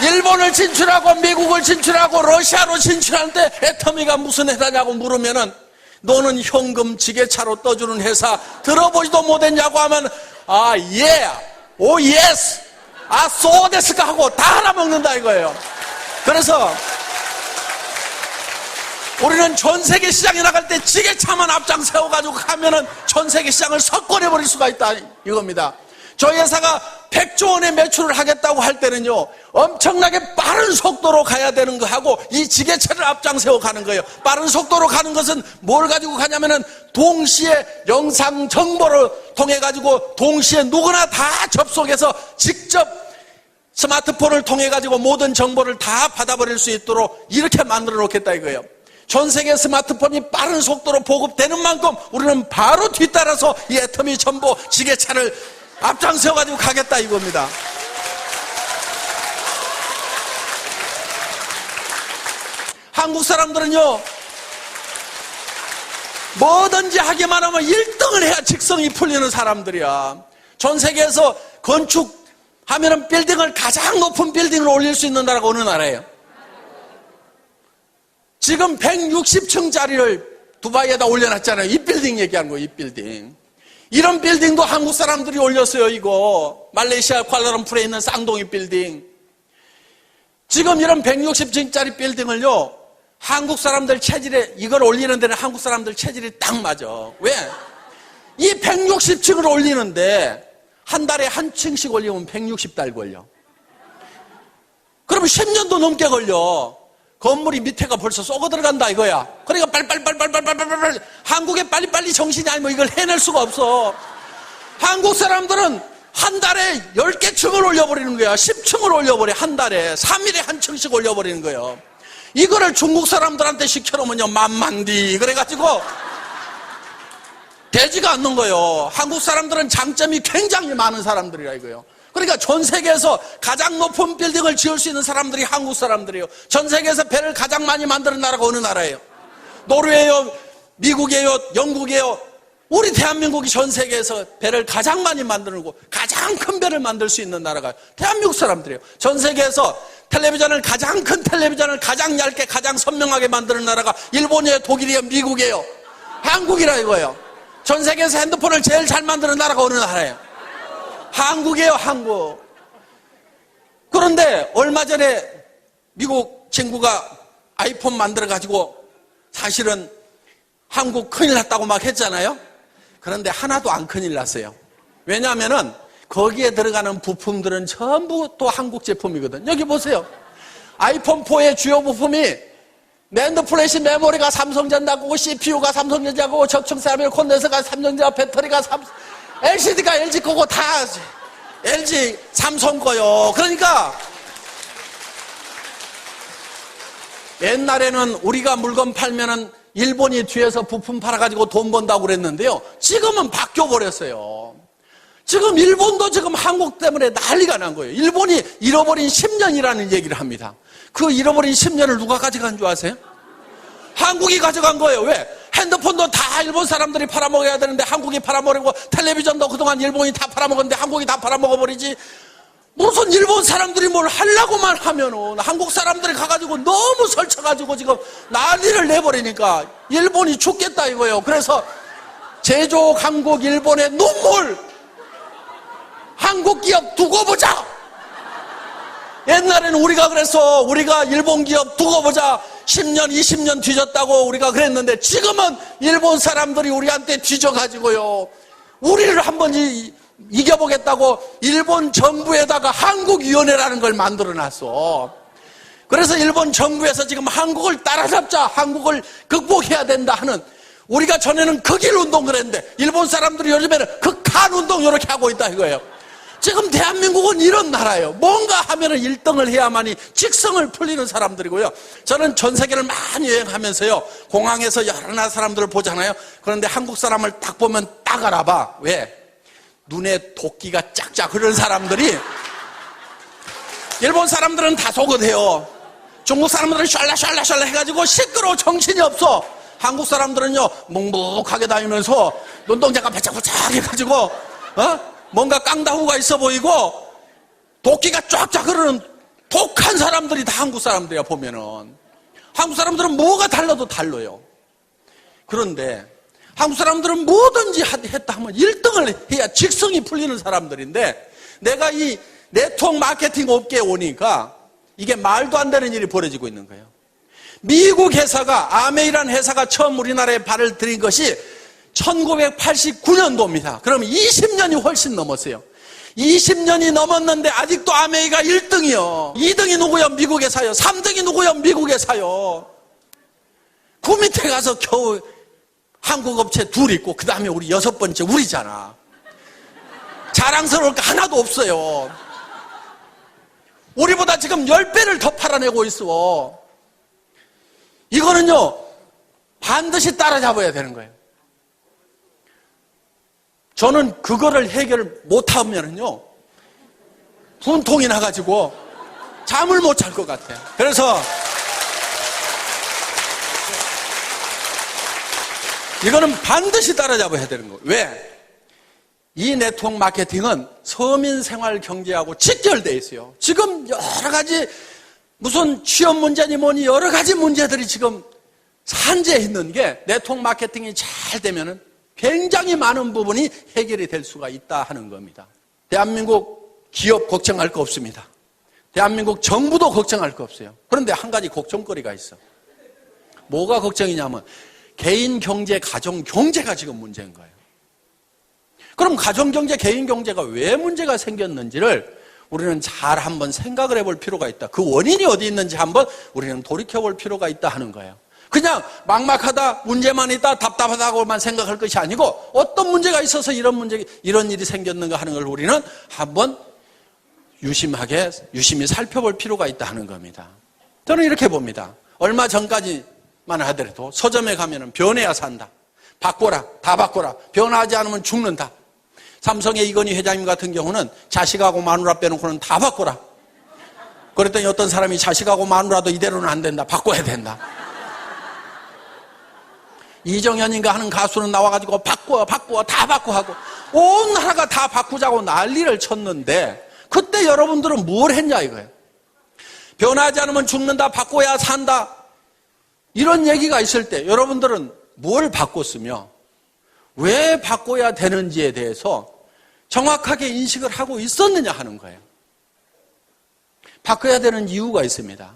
일본을 진출하고 미국을 진출하고 러시아로 진출하는데 애터미가 무슨 회사냐고 물으면은 너는 현금 지게차로 떠주는 회사 들어보지도 못했냐고 하면 예, 오 예스, 소데스까 하고 다 알아먹는다 이거예요. 그래서 우리는 전 세계 시장에 나갈 때 지게차만 앞장 세워가지고 가면은 전 세계 시장을 석권해버릴 수가 있다 이겁니다. 저희 회사가 100조 원의 매출을 하겠다고 할 때는요, 엄청나게 빠른 속도로 가야 되는 거하고 이 지게차를 앞장세워 가는 거예요. 빠른 속도로 가는 것은 뭘 가지고 가냐면은 동시에 영상 정보를 통해 가지고 동시에 누구나 다 접속해서 직접 스마트폰을 통해 가지고 모든 정보를 다 받아버릴 수 있도록 이렇게 만들어 놓겠다 이거예요. 전 세계 스마트폰이 빠른 속도로 보급되는 만큼 우리는 바로 뒤따라서 이 애터미 정보 지게차를 앞장서가지고 가겠다 이겁니다. 한국 사람들은요, 뭐든지 하기만 하면 1등을 해야 직성이 풀리는 사람들이야. 전 세계에서 건축하면은 빌딩을 가장 높은 빌딩을 올릴 수 있는 나라가 어느 나라예요? 지금 160층짜리를 두바이에다 올려놨잖아요. 이 빌딩 얘기하는 거예요, 이 빌딩. 이런 빌딩도 한국 사람들이 올렸어요, 이거. 말레이시아 쿠알라룸푸르에 있는 쌍둥이 빌딩. 지금 이런 160층짜리 빌딩을요, 한국 사람들 체질에, 이걸 올리는 데는 한국 사람들 체질이 딱 맞아. 왜? 이 160층을 올리는데, 한 달에 한 층씩 올리면 160달 걸려. 그러면 10년도 넘게 걸려. 건물이 밑에가 벌써 썩어 들어간다 이거야. 그러니까 빨리 한국에 빨리빨리 정신이 아니면 이걸 해낼 수가 없어. 한국 사람들은 한 달에 10개 층을 올려버리는 거야. 10층을 올려버려. 한 달에 3일에 한 층씩 올려버리는 거예요. 이거를 중국 사람들한테 시켜놓으면요, 만만디 그래가지고 되지가 않는 거예요. 한국 사람들은 장점이 굉장히 많은 사람들이라 이거예요. 그러니까 전 세계에서 가장 높은 빌딩을 지을 수 있는 사람들이 한국 사람들이에요. 전 세계에서 배를 가장 많이 만드는 나라가 어느 나라예요? 노르웨이요, 미국이에요, 영국이에요. 우리 대한민국이 전 세계에서 배를 가장 많이 만드는 곳, 가장 큰 배를 만들 수 있는 나라가 대한민국 사람들이에요. 전 세계에서 텔레비전을 가장 큰 텔레비전을 가장 얇게 가장 선명하게 만드는 나라가 일본이에요, 독일이에요, 미국이에요, 한국이라 이거예요. 전 세계에서 핸드폰을 제일 잘 만드는 나라가 어느 나라예요? 한국이에요, 한국. 그런데 얼마 전에 미국 친구가 아이폰 만들어가지고 사실은 한국 큰일 났다고 막 했잖아요. 그런데 하나도 안 큰일 났어요. 왜냐하면은 거기에 들어가는 부품들은 전부 또 한국 제품이거든. 여기 보세요. 아이폰 4의 주요 부품이 낸드 플래시 메모리가 삼성전자고 CPU가 삼성전자고 저층 콘덴서가 삼성전자, 배터리가 LCD가 LG 거고 다 LG 삼성 거요. 그러니까 옛날에는 우리가 물건 팔면은 일본이 뒤에서 부품 팔아가지고 돈 번다고 그랬는데요. 지금은 바뀌어버렸어요. 지금 일본도 지금 한국 때문에 난리가 난 거예요. 일본이 잃어버린 10년이라는 얘기를 합니다. 그 잃어버린 10년을 누가 가져간 줄 아세요? 한국이 가져간 거예요. 왜? 핸드폰도 다 일본 사람들이 팔아먹어야 되는데 한국이 팔아먹고, 텔레비전도 그동안 일본이 다 팔아먹었는데 한국이 다 팔아먹어버리지. 무슨 일본 사람들이 뭘 하려고만 하면은 한국 사람들이 가가지고 너무 설쳐가지고 지금 난리를 내버리니까 일본이 죽겠다 이거예요. 그래서 제조 강국 일본의 눈물, 한국 기업 두고 보자. 옛날에는 우리가 그래서 우리가 일본 기업 두고 보자 10년 20년 뒤졌다고 우리가 그랬는데 지금은 일본 사람들이 우리한테 뒤져가지고요, 우리를 한번 이겨보겠다고 일본 정부에다가 한국위원회라는 걸 만들어놨어. 그래서 일본 정부에서 지금 한국을 따라잡자, 한국을 극복해야 된다 하는, 우리가 전에는 극일 운동 그랬는데 일본 사람들이 요즘에는 극한 운동 이렇게 하고 있다 이거예요. 지금 대한민국은 이런 나라예요. 뭔가 하면은 1등을 해야만이 직성을 풀리는 사람들이고요. 저는 전 세계를 많이 여행하면서요, 공항에서 여러 나라 사람들을 보잖아요. 그런데 한국 사람을 딱 보면 딱 알아봐. 왜? 눈에 도끼가 짝짝 흐르는 사람들이, 일본 사람들은 다 속옷해요. 중국 사람들은 샬라샬라샬라 해가지고 시끄러워 정신이 없어. 한국 사람들은요, 묵묵하게 다니면서 눈동자가 바짝바짝 해가지고 뭔가 깡다구가 있어 보이고 도끼가 쫙쫙 흐르는 독한 사람들이 다 한국 사람들이야. 보면은 한국 사람들은 뭐가 달라도 달라요. 그런데 한국 사람들은 뭐든지 했다 하면 1등을 해야 직성이 풀리는 사람들인데, 내가 이 네트워크 마케팅 업계에 오니까 이게 말도 안 되는 일이 벌어지고 있는 거예요. 미국 회사가, 아메이라는 회사가 처음 우리나라에 발을 들인 것이 1989년도입니다. 그러면 20년이 훨씬 넘었어요. 20년이 넘었는데 아직도 아메이가 1등이요. 2등이 누구요? 미국 회사요. 3등이 누구요? 미국 회사요. 그 밑에 가서 겨우 한국 업체 둘 있고 그 다음에 우리 6번째 우리잖아. 자랑스러울 거 하나도 없어요. 우리보다 지금 10배를 더 팔아내고 있어. 이거는요, 반드시 따라잡아야 되는 거예요. 저는 그거를 해결 못하면은요, 분통이 나가지고 잠을 못 잘 것 같아요. 그래서 이거는 반드시 따라잡아야 되는 거예요. 왜? 이 네트워크 마케팅은 서민 생활 경제하고 직결되어 있어요. 지금 여러 가지 무슨 취업 문제니 뭐니 여러 가지 문제들이 지금 산재해 있는 게, 네트워크 마케팅이 잘 되면은 굉장히 많은 부분이 해결이 될 수가 있다 하는 겁니다. 대한민국 기업 걱정할 거 없습니다. 대한민국 정부도 걱정할 거 없어요. 그런데 한 가지 걱정거리가 있어. 뭐가 걱정이냐면 개인 경제, 가정 경제가 지금 문제인 거예요. 그럼 가정 경제, 개인 경제가 왜 문제가 생겼는지를 우리는 잘 한번 생각을 해볼 필요가 있다. 그 원인이 어디 있는지 한번 우리는 돌이켜볼 필요가 있다 하는 거예요. 그냥 막막하다, 문제만 있다, 답답하다고만 생각할 것이 아니고 어떤 문제가 있어서 이런 일이 생겼는가 하는 걸 우리는 한번 유심히 살펴볼 필요가 있다 하는 겁니다. 저는 이렇게 봅니다. 얼마 전까지만 하더라도 서점에 가면은 변해야 산다. 바꿔라, 다 바꿔라. 변하지 않으면 죽는다. 삼성의 이건희 회장님 같은 경우는 자식하고 마누라 빼놓고는 다 바꿔라. 그랬더니 어떤 사람이 자식하고 마누라도 이대로는 안 된다. 바꿔야 된다. 이정현인가 하는 가수는 나와가지고 바꿔 다 바꿔 하고 온 나라가 다 바꾸자고 난리를 쳤는데, 그때 여러분들은 뭘 했냐 이거예요. 변하지 않으면 죽는다, 바꿔야 산다, 이런 얘기가 있을 때 여러분들은 뭘 바꿨으며 왜 바꿔야 되는지에 대해서 정확하게 인식을 하고 있었느냐 하는 거예요. 바꿔야 되는 이유가 있습니다.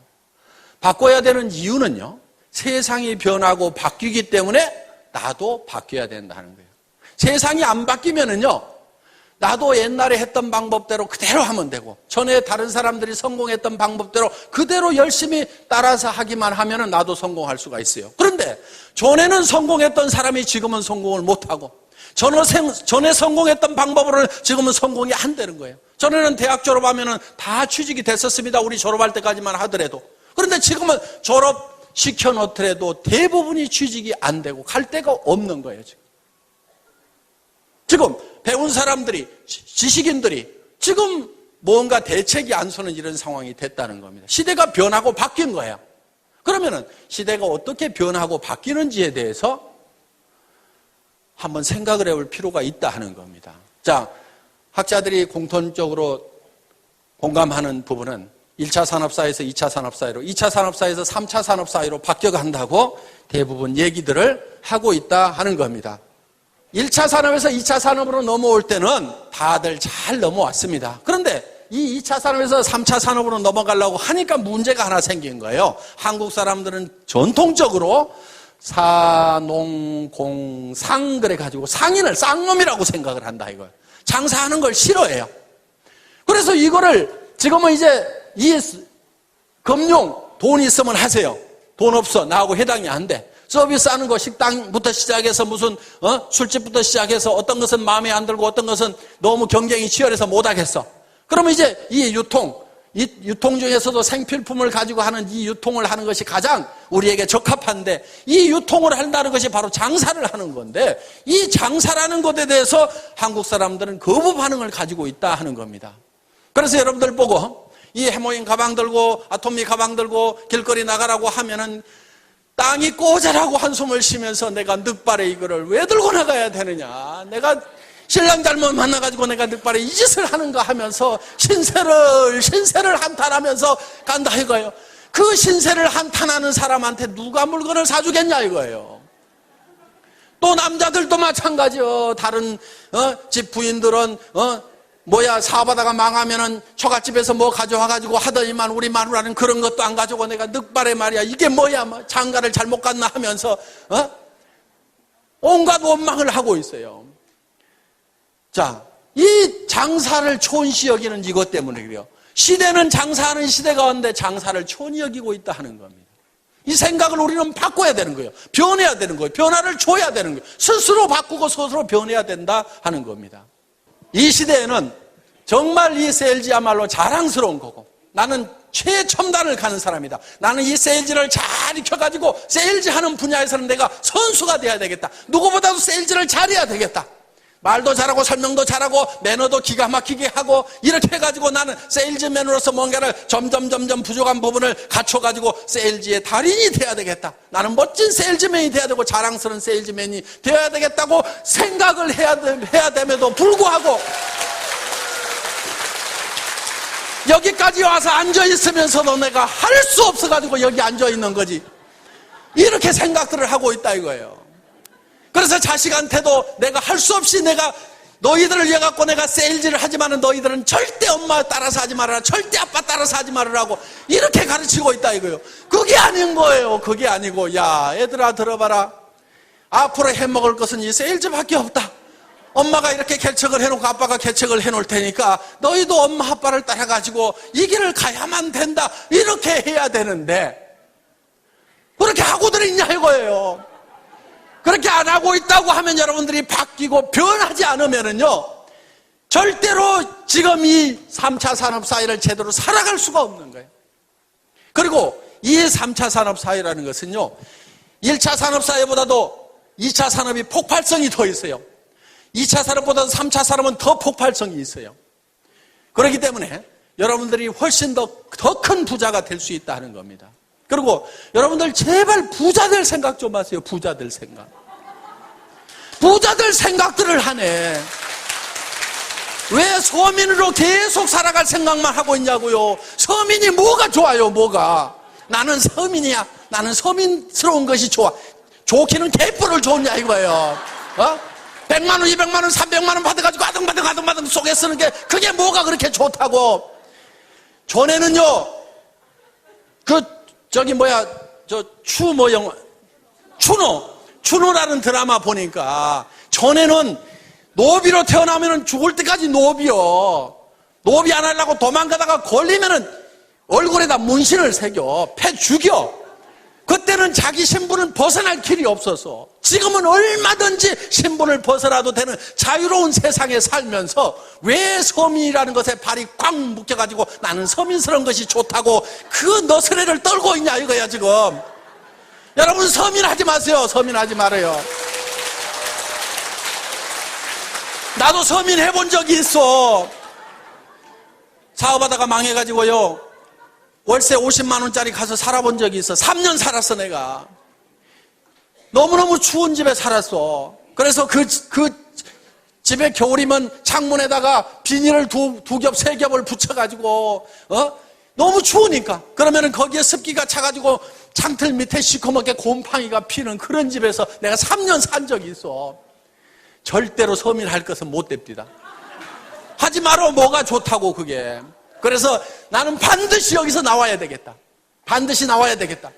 바꿔야 되는 이유는요, 세상이 변하고 바뀌기 때문에 나도 바뀌어야 된다는 거예요. 세상이 안 바뀌면은요, 나도 옛날에 했던 방법대로 그대로 하면 되고, 전에 다른 사람들이 성공했던 방법대로 그대로 열심히 따라서 하기만 하면은 나도 성공할 수가 있어요. 그런데 전에는 성공했던 사람이 지금은 성공을 못하고, 전에 성공했던 방법으로는 지금은 성공이 안 되는 거예요. 전에는 대학 졸업하면은 다 취직이 됐었습니다. 우리 졸업할 때까지만 하더라도. 그런데 지금은 졸업시켜 놓더라도 대부분이 취직이 안 되고 갈 데가 없는 거예요. 지금 배운 사람들이, 지식인들이 지금 뭔가 대책이 안 서는 이런 상황이 됐다는 겁니다. 시대가 변하고 바뀐 거예요. 그러면은 시대가 어떻게 변하고 바뀌는지에 대해서 한번 생각을 해볼 필요가 있다 하는 겁니다. 자, 학자들이 공통적으로 공감하는 부분은 1차 산업사회에서 2차 산업사회로, 2차 산업사회에서 3차 산업사회로 바뀌어간다고 대부분 얘기들을 하고 있다 하는 겁니다. 1차 산업에서 2차 산업으로 넘어올 때는 다들 잘 넘어왔습니다. 그런데 이 2차 산업에서 3차 산업으로 넘어가려고 하니까 문제가 하나 생긴 거예요. 한국 사람들은 전통적으로 사농공상 그래가지고 상인을 쌍놈이라고 생각을 한다 이거예요. 장사하는 걸 싫어해요. 그래서 이거를 지금은 이제 이 금융, 돈 있으면 하세요. 돈 없어, 나하고 해당이 안 돼. 서비스하는 거, 식당부터 시작해서 무슨 술집부터 시작해서 어떤 것은 마음에 안 들고 어떤 것은 너무 경쟁이 치열해서 못하겠어. 그러면 이제 이 유통 중에서도 생필품을 가지고 하는 이 유통을 하는 것이 가장 우리에게 적합한데, 이 유통을 한다는 것이 바로 장사를 하는 건데, 이 장사라는 것에 대해서 한국 사람들은 거부 반응을 가지고 있다 하는 겁니다. 그래서 여러분들 보고 이 해모인 가방 들고 아토미 가방 들고 길거리 나가라고 하면은 땅이 꼬자라고 한숨을 쉬면서 내가 늑발에 이거를 왜 들고 나가야 되느냐, 내가 신랑 잘못 만나가지고 내가 늑발에 이 짓을 하는가 하면서 신세를 한탄하면서 간다 이거예요. 그 신세를 한탄하는 사람한테 누가 물건을 사주겠냐 이거예요. 또 남자들도 마찬가지요. 다른 집 부인들은 사업하다가 망하면은 처갓집에서 뭐 가져와가지고 하더니만 우리 마누라는 그런 것도 안 가져오고 내가 늑발에 말이야 이게 뭐야 장가를 잘못 갔나 하면서 온갖 원망을 하고 있어요. 자, 이 장사를 촌시 여기는 이것 때문에 그래요. 시대는 장사하는 시대 가운데 장사를 촌히 여기고 있다 하는 겁니다. 이 생각을 우리는 바꿔야 되는 거예요. 변해야 되는 거예요. 변화를 줘야 되는 거예요. 스스로 바꾸고 스스로 변해야 된다 하는 겁니다. 이 시대에는 정말 이 세일즈야말로 자랑스러운 거고, 나는 최첨단을 가는 사람이다. 나는 이 세일즈를 잘 익혀가지고 세일즈 하는 분야에서는 내가 선수가 돼야 되겠다. 누구보다도 세일즈를 잘해야 되겠다. 말도 잘하고 설명도 잘하고 매너도 기가 막히게 하고 이렇게 해가지고 나는 세일즈맨으로서 뭔가를 점점 부족한 부분을 갖춰가지고 세일즈의 달인이 돼야 되겠다. 나는 멋진 세일즈맨이 돼야 되고 자랑스러운 세일즈맨이 되어야 되겠다고 생각을 해야 됨에도 불구하고 여기까지 와서 앉아있으면서도 내가 할 수 없어가지고 여기 앉아있는 거지. 이렇게 생각들을 하고 있다 이거예요. 그래서 자식한테도 내가 할 수 없이 내가 너희들을 위해 갖고 내가 세일즈를 하지만은 너희들은 절대 엄마 따라서 하지 말아라. 절대 아빠 따라서 하지 말으라고 이렇게 가르치고 있다 이거예요. 그게 아닌 거예요. 그게 아니고, 야, 얘들아 들어봐라. 앞으로 해먹을 것은 이 세일즈밖에 없다. 엄마가 이렇게 개척을 해놓고 아빠가 개척을 해놓을 테니까 너희도 엄마 아빠를 따라가지고 이 길을 가야만 된다. 이렇게 해야 되는데 그렇게 하고들 있냐 이거예요. 그렇게 안 하고 있다고 하면 여러분들이 바뀌고 변하지 않으면은요, 절대로 지금 이 3차 산업사회를 제대로 살아갈 수가 없는 거예요. 그리고 이 3차 산업사회라는 것은요, 1차 산업사회보다도 2차 산업이 폭발성이 더 있어요. 2차 산업보다도 3차 산업은 더 폭발성이 있어요. 그렇기 때문에 여러분들이 훨씬 더 큰 부자가 될 수 있다 하는 겁니다. 그리고 여러분들 제발 부자 될 생각 좀 하세요. 부자 될 생각. 부자 될 생각들을 하네. 왜 서민으로 계속 살아갈 생각만 하고 있냐고요. 서민이 뭐가 좋아요, 뭐가. 나는 서민이야. 나는 서민스러운 것이 좋아. 좋기는 개뿔을 좋냐 이거예요. 100만 원, 200만 원, 300만 원 받아가지고 아등바등 속에 쓰는 게 그게 뭐가 그렇게 좋다고. 전에는요, 추노라는 드라마 보니까 전에는 노비로 태어나면은 죽을 때까지 노비요. 노비 안 하려고 도망가다가 걸리면은 얼굴에다 문신을 새겨, 패 죽여. 그때는 자기 신분은 벗어날 길이 없어서, 지금은 얼마든지 신분을 벗어나도 되는 자유로운 세상에 살면서 왜 서민이라는 것에 발이 꽉 묶여가지고 나는 서민스러운 것이 좋다고 그 너스레를 떨고 있냐 이거야 지금. 여러분 서민하지 마세요. 서민하지 말아요. 나도 서민 해본 적이 있어. 사업하다가 망해가지고요, 월세 50만 원짜리 가서 살아본 적이 있어. 3년 살았어 내가. 너무너무 추운 집에 살았어. 그래서 그 집에 겨울이면 창문에다가 비닐을 두 겹, 세 겹을 붙여가지고 너무 추우니까, 그러면은 거기에 습기가 차가지고 창틀 밑에 시커멓게 곰팡이가 피는 그런 집에서 내가 3년 산 적이 있어. 절대로 서민할 것은 못 됩니다. 하지 말어. 뭐가 좋다고 그게. 그래서 나는 반드시 여기서 나와야 되겠다. 반드시 나와야 되겠다.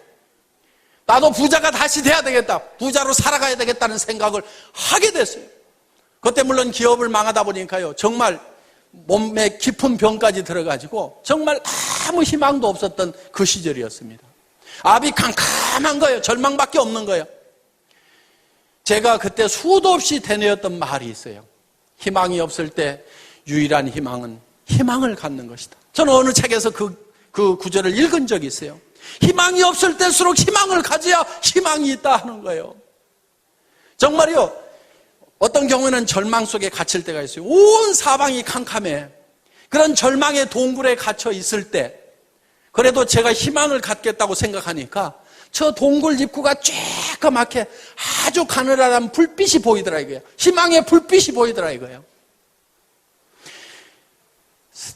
나도 부자가 다시 돼야 되겠다. 부자로 살아가야 되겠다는 생각을 하게 됐어요. 그때 물론 기업을 망하다 보니까요, 정말 몸에 깊은 병까지 들어가지고 정말 아무 희망도 없었던 그 시절이었습니다. 앞이 캄캄한 거예요. 절망밖에 없는 거예요. 제가 그때 수도 없이 되뇌었던 말이 있어요. 희망이 없을 때 유일한 희망은 희망을 갖는 것이다. 저는 어느 책에서 그 구절을 읽은 적이 있어요. 희망이 없을 때일수록 희망을 가져야 희망이 있다 하는 거예요. 정말요. 어떤 경우에는 절망 속에 갇힐 때가 있어요. 온 사방이 캄캄해. 그런 절망의 동굴에 갇혀 있을 때 그래도 제가 희망을 갖겠다고 생각하니까 저 동굴 입구가 쬐끄맣게 아주 가느다란 불빛이 보이더라 이거예요. 희망의 불빛이 보이더라 이거예요.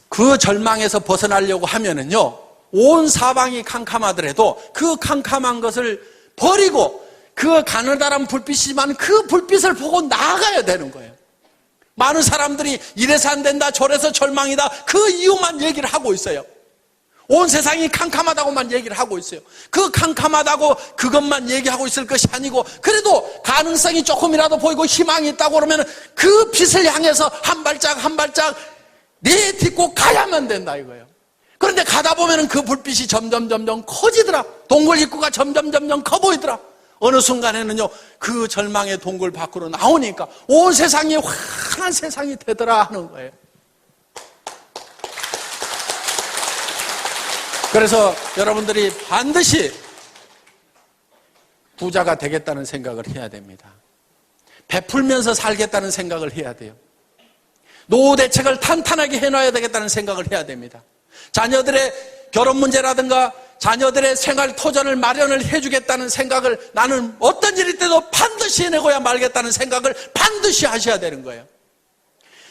그 절망에서 벗어나려고 하면은요, 온 사방이 캄캄하더라도 그 캄캄한 것을 버리고 그 가느다란 불빛이지만 그 불빛을 보고 나아가야 되는 거예요. 많은 사람들이 이래서 안 된다, 저래서 절망이다, 그 이유만 얘기를 하고 있어요. 온 세상이 캄캄하다고만 얘기를 하고 있어요. 그 캄캄하다고 그것만 얘기하고 있을 것이 아니고 그래도 가능성이 조금이라도 보이고 희망이 있다고 그러면 그 빛을 향해서 한 발짝 한 발짝 내딛고 가야만 된다 이거예요. 그런데 가다 보면 그 불빛이 점점 커지더라. 동굴 입구가 점점 커 보이더라. 어느 순간에는요, 그 절망의 동굴 밖으로 나오니까 온 세상이 환한 세상이 되더라 하는 거예요. 그래서 여러분들이 반드시 부자가 되겠다는 생각을 해야 됩니다. 베풀면서 살겠다는 생각을 해야 돼요. 노후 대책을 탄탄하게 해놔야 되겠다는 생각을 해야 됩니다. 자녀들의 결혼 문제라든가 자녀들의 생활 토전을 마련을 해주겠다는 생각을 나는 어떤 일일 때도 반드시 해내고야 말겠다는 생각을 반드시 하셔야 되는 거예요.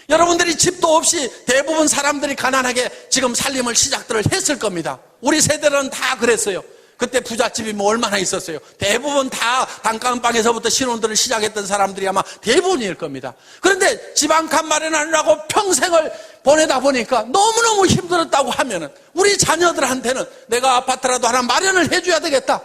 여러분들이 집도 없이 대부분 사람들이 가난하게 지금 살림을 시작들을 했을 겁니다. 우리 세대는 다 그랬어요. 그때 부잣집이 뭐 얼마나 있었어요. 대부분 다 단칸방에서부터 신혼들을 시작했던 사람들이 아마 대부분일 겁니다. 그런데 집 한 칸 마련하느라고 평생을 보내다 보니까 너무너무 힘들었다고 하면은 우리 자녀들한테는 내가 아파트라도 하나 마련을 해줘야 되겠다.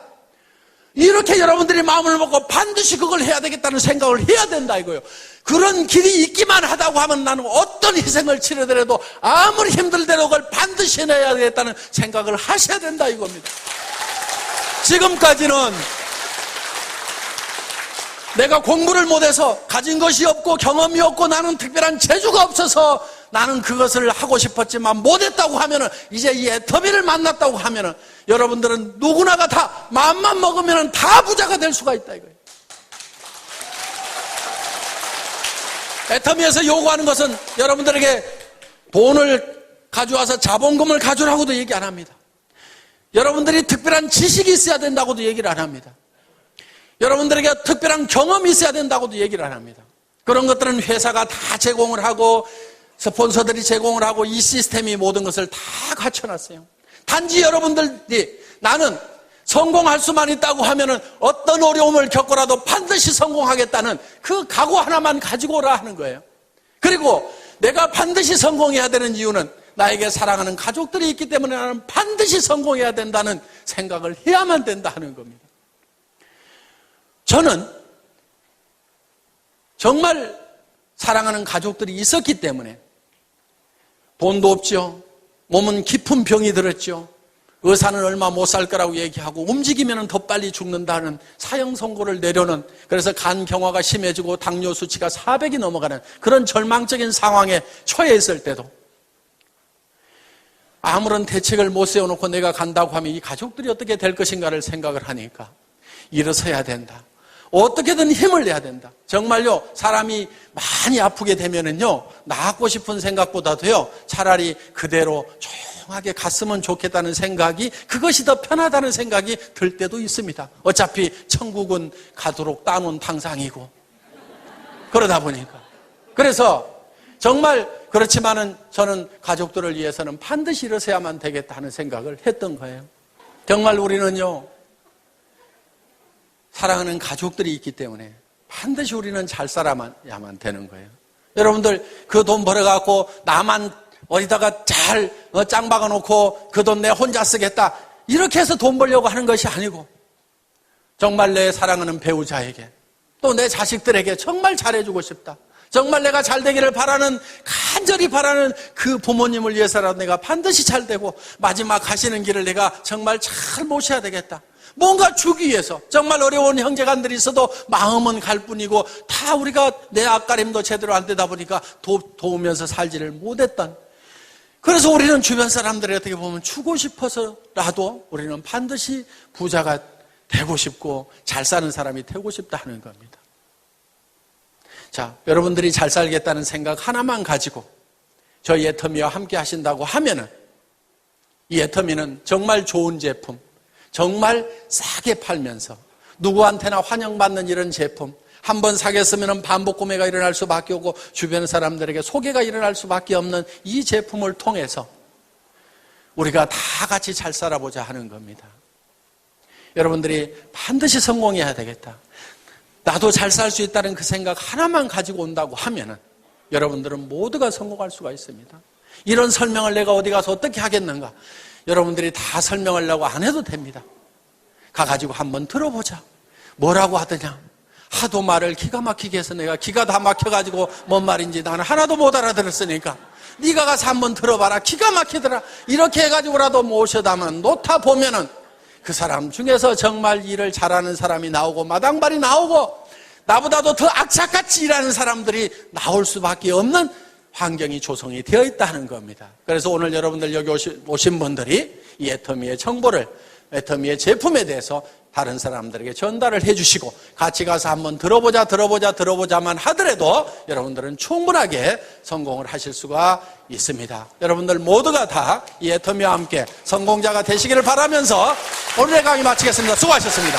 이렇게 여러분들이 마음을 먹고 반드시 그걸 해야 되겠다는 생각을 해야 된다 이거예요. 그런 길이 있기만 하다고 하면 나는 어떤 희생을 치르더라도 아무리 힘들더라도 그걸 반드시 해내야 되겠다는 생각을 하셔야 된다 이겁니다. 지금까지는 내가 공부를 못해서 가진 것이 없고 경험이 없고 나는 특별한 재주가 없어서 나는 그것을 하고 싶었지만 못했다고 하면은 이제 이 애터미를 만났다고 하면은 여러분들은 누구나가 다 마음만 먹으면은 다 부자가 될 수가 있다 이거예요. 애터미에서 요구하는 것은 여러분들에게 돈을 가져와서 자본금을 가져라고도 얘기 안 합니다. 여러분들이 특별한 지식이 있어야 된다고도 얘기를 안 합니다. 여러분들에게 특별한 경험이 있어야 된다고도 얘기를 안 합니다. 그런 것들은 회사가 다 제공을 하고 스폰서들이 제공을 하고 이 시스템이 모든 것을 다 갖춰놨어요. 단지 여러분들이 나는 성공할 수만 있다고 하면은 어떤 어려움을 겪고라도 반드시 성공하겠다는 그 각오 하나만 가지고 오라 하는 거예요. 그리고 내가 반드시 성공해야 되는 이유는 나에게 사랑하는 가족들이 있기 때문에 나는 반드시 성공해야 된다는 생각을 해야만 된다 하는 겁니다. 저는 정말 사랑하는 가족들이 있었기 때문에 돈도 없죠. 몸은 깊은 병이 들었죠. 의사는 얼마 못 살 거라고 얘기하고 움직이면 더 빨리 죽는다는 사형 선고를 내려는, 그래서 간 경화가 심해지고 당뇨 수치가 400이 넘어가는 그런 절망적인 상황에 처해 있을 때도 아무런 대책을 못 세워놓고 내가 간다고 하면 이 가족들이 어떻게 될 것인가를 생각을 하니까 일어서야 된다. 어떻게든 힘을 내야 된다. 정말요, 사람이 많이 아프게 되면은요, 나았고 싶은 생각보다도요, 차라리 그대로 조용하게 갔으면 좋겠다는 생각이, 그것이 더 편하다는 생각이 들 때도 있습니다. 어차피 천국은 가도록 따놓은 탕상이고. 그러다 보니까. 그래서 정말 그렇지만은 저는 가족들을 위해서는 반드시 일어서야만 되겠다 하는 생각을 했던 거예요. 정말 우리는요, 사랑하는 가족들이 있기 때문에 반드시 우리는 잘 살아야만 되는 거예요. 여러분들 그 돈 벌어갖고 나만 어디다가 잘 짱 박아놓고 그 돈 내 혼자 쓰겠다 이렇게 해서 돈 벌려고 하는 것이 아니고 정말 내 사랑하는 배우자에게 또 내 자식들에게 정말 잘해주고 싶다. 정말 내가 잘 되기를 바라는, 간절히 바라는 그 부모님을 위해서라도 내가 반드시 잘 되고 마지막 가시는 길을 내가 정말 잘 모셔야 되겠다. 뭔가 주기 위해서 정말 어려운 형제간들이 있어도 마음은 갈 뿐이고 다 우리가 내 앞가림도 제대로 안 되다 보니까 도우면서 살지를 못했던, 그래서 우리는 주변 사람들이 어떻게 보면 주고 싶어서라도 우리는 반드시 부자가 되고 싶고 잘 사는 사람이 되고 싶다 하는 겁니다. 자, 여러분들이 잘 살겠다는 생각 하나만 가지고 저희 애터미와 함께 하신다고 하면은 이 애터미는 정말 좋은 제품, 정말 싸게 팔면서 누구한테나 환영받는 이런 제품, 한번 사겠으면 반복 구매가 일어날 수밖에 없고 주변 사람들에게 소개가 일어날 수밖에 없는 이 제품을 통해서 우리가 다 같이 잘 살아보자 하는 겁니다. 여러분들이 반드시 성공해야 되겠다, 나도 잘 살 수 있다는 그 생각 하나만 가지고 온다고 하면은 여러분들은 모두가 성공할 수가 있습니다. 이런 설명을 내가 어디 가서 어떻게 하겠는가? 여러분들이 다 설명하려고 안 해도 됩니다. 가가지고 한번 들어보자. 뭐라고 하더냐? 하도 말을 기가 막히게 해서 내가 기가 다 막혀가지고 뭔 말인지 나는 하나도 못 알아들었으니까 네가 가서 한번 들어봐라. 기가 막히더라. 이렇게 해가지고라도 모셔다만 놓다 보면은 그 사람 중에서 정말 일을 잘하는 사람이 나오고 마당발이 나오고 나보다도 더 악착같이 일하는 사람들이 나올 수밖에 없는 환경이 조성이 되어 있다는 겁니다. 그래서 오늘 여러분들 여기 오신 분들이 이 애터미의 정보를, 애터미의 제품에 대해서 다른 사람들에게 전달을 해주시고 같이 가서 한번 들어보자만 하더라도 여러분들은 충분하게 성공을 하실 수가 있습니다. 여러분들 모두가 다 이 애터미와 함께 성공자가 되시기를 바라면서 오늘의 강의 마치겠습니다. 수고하셨습니다.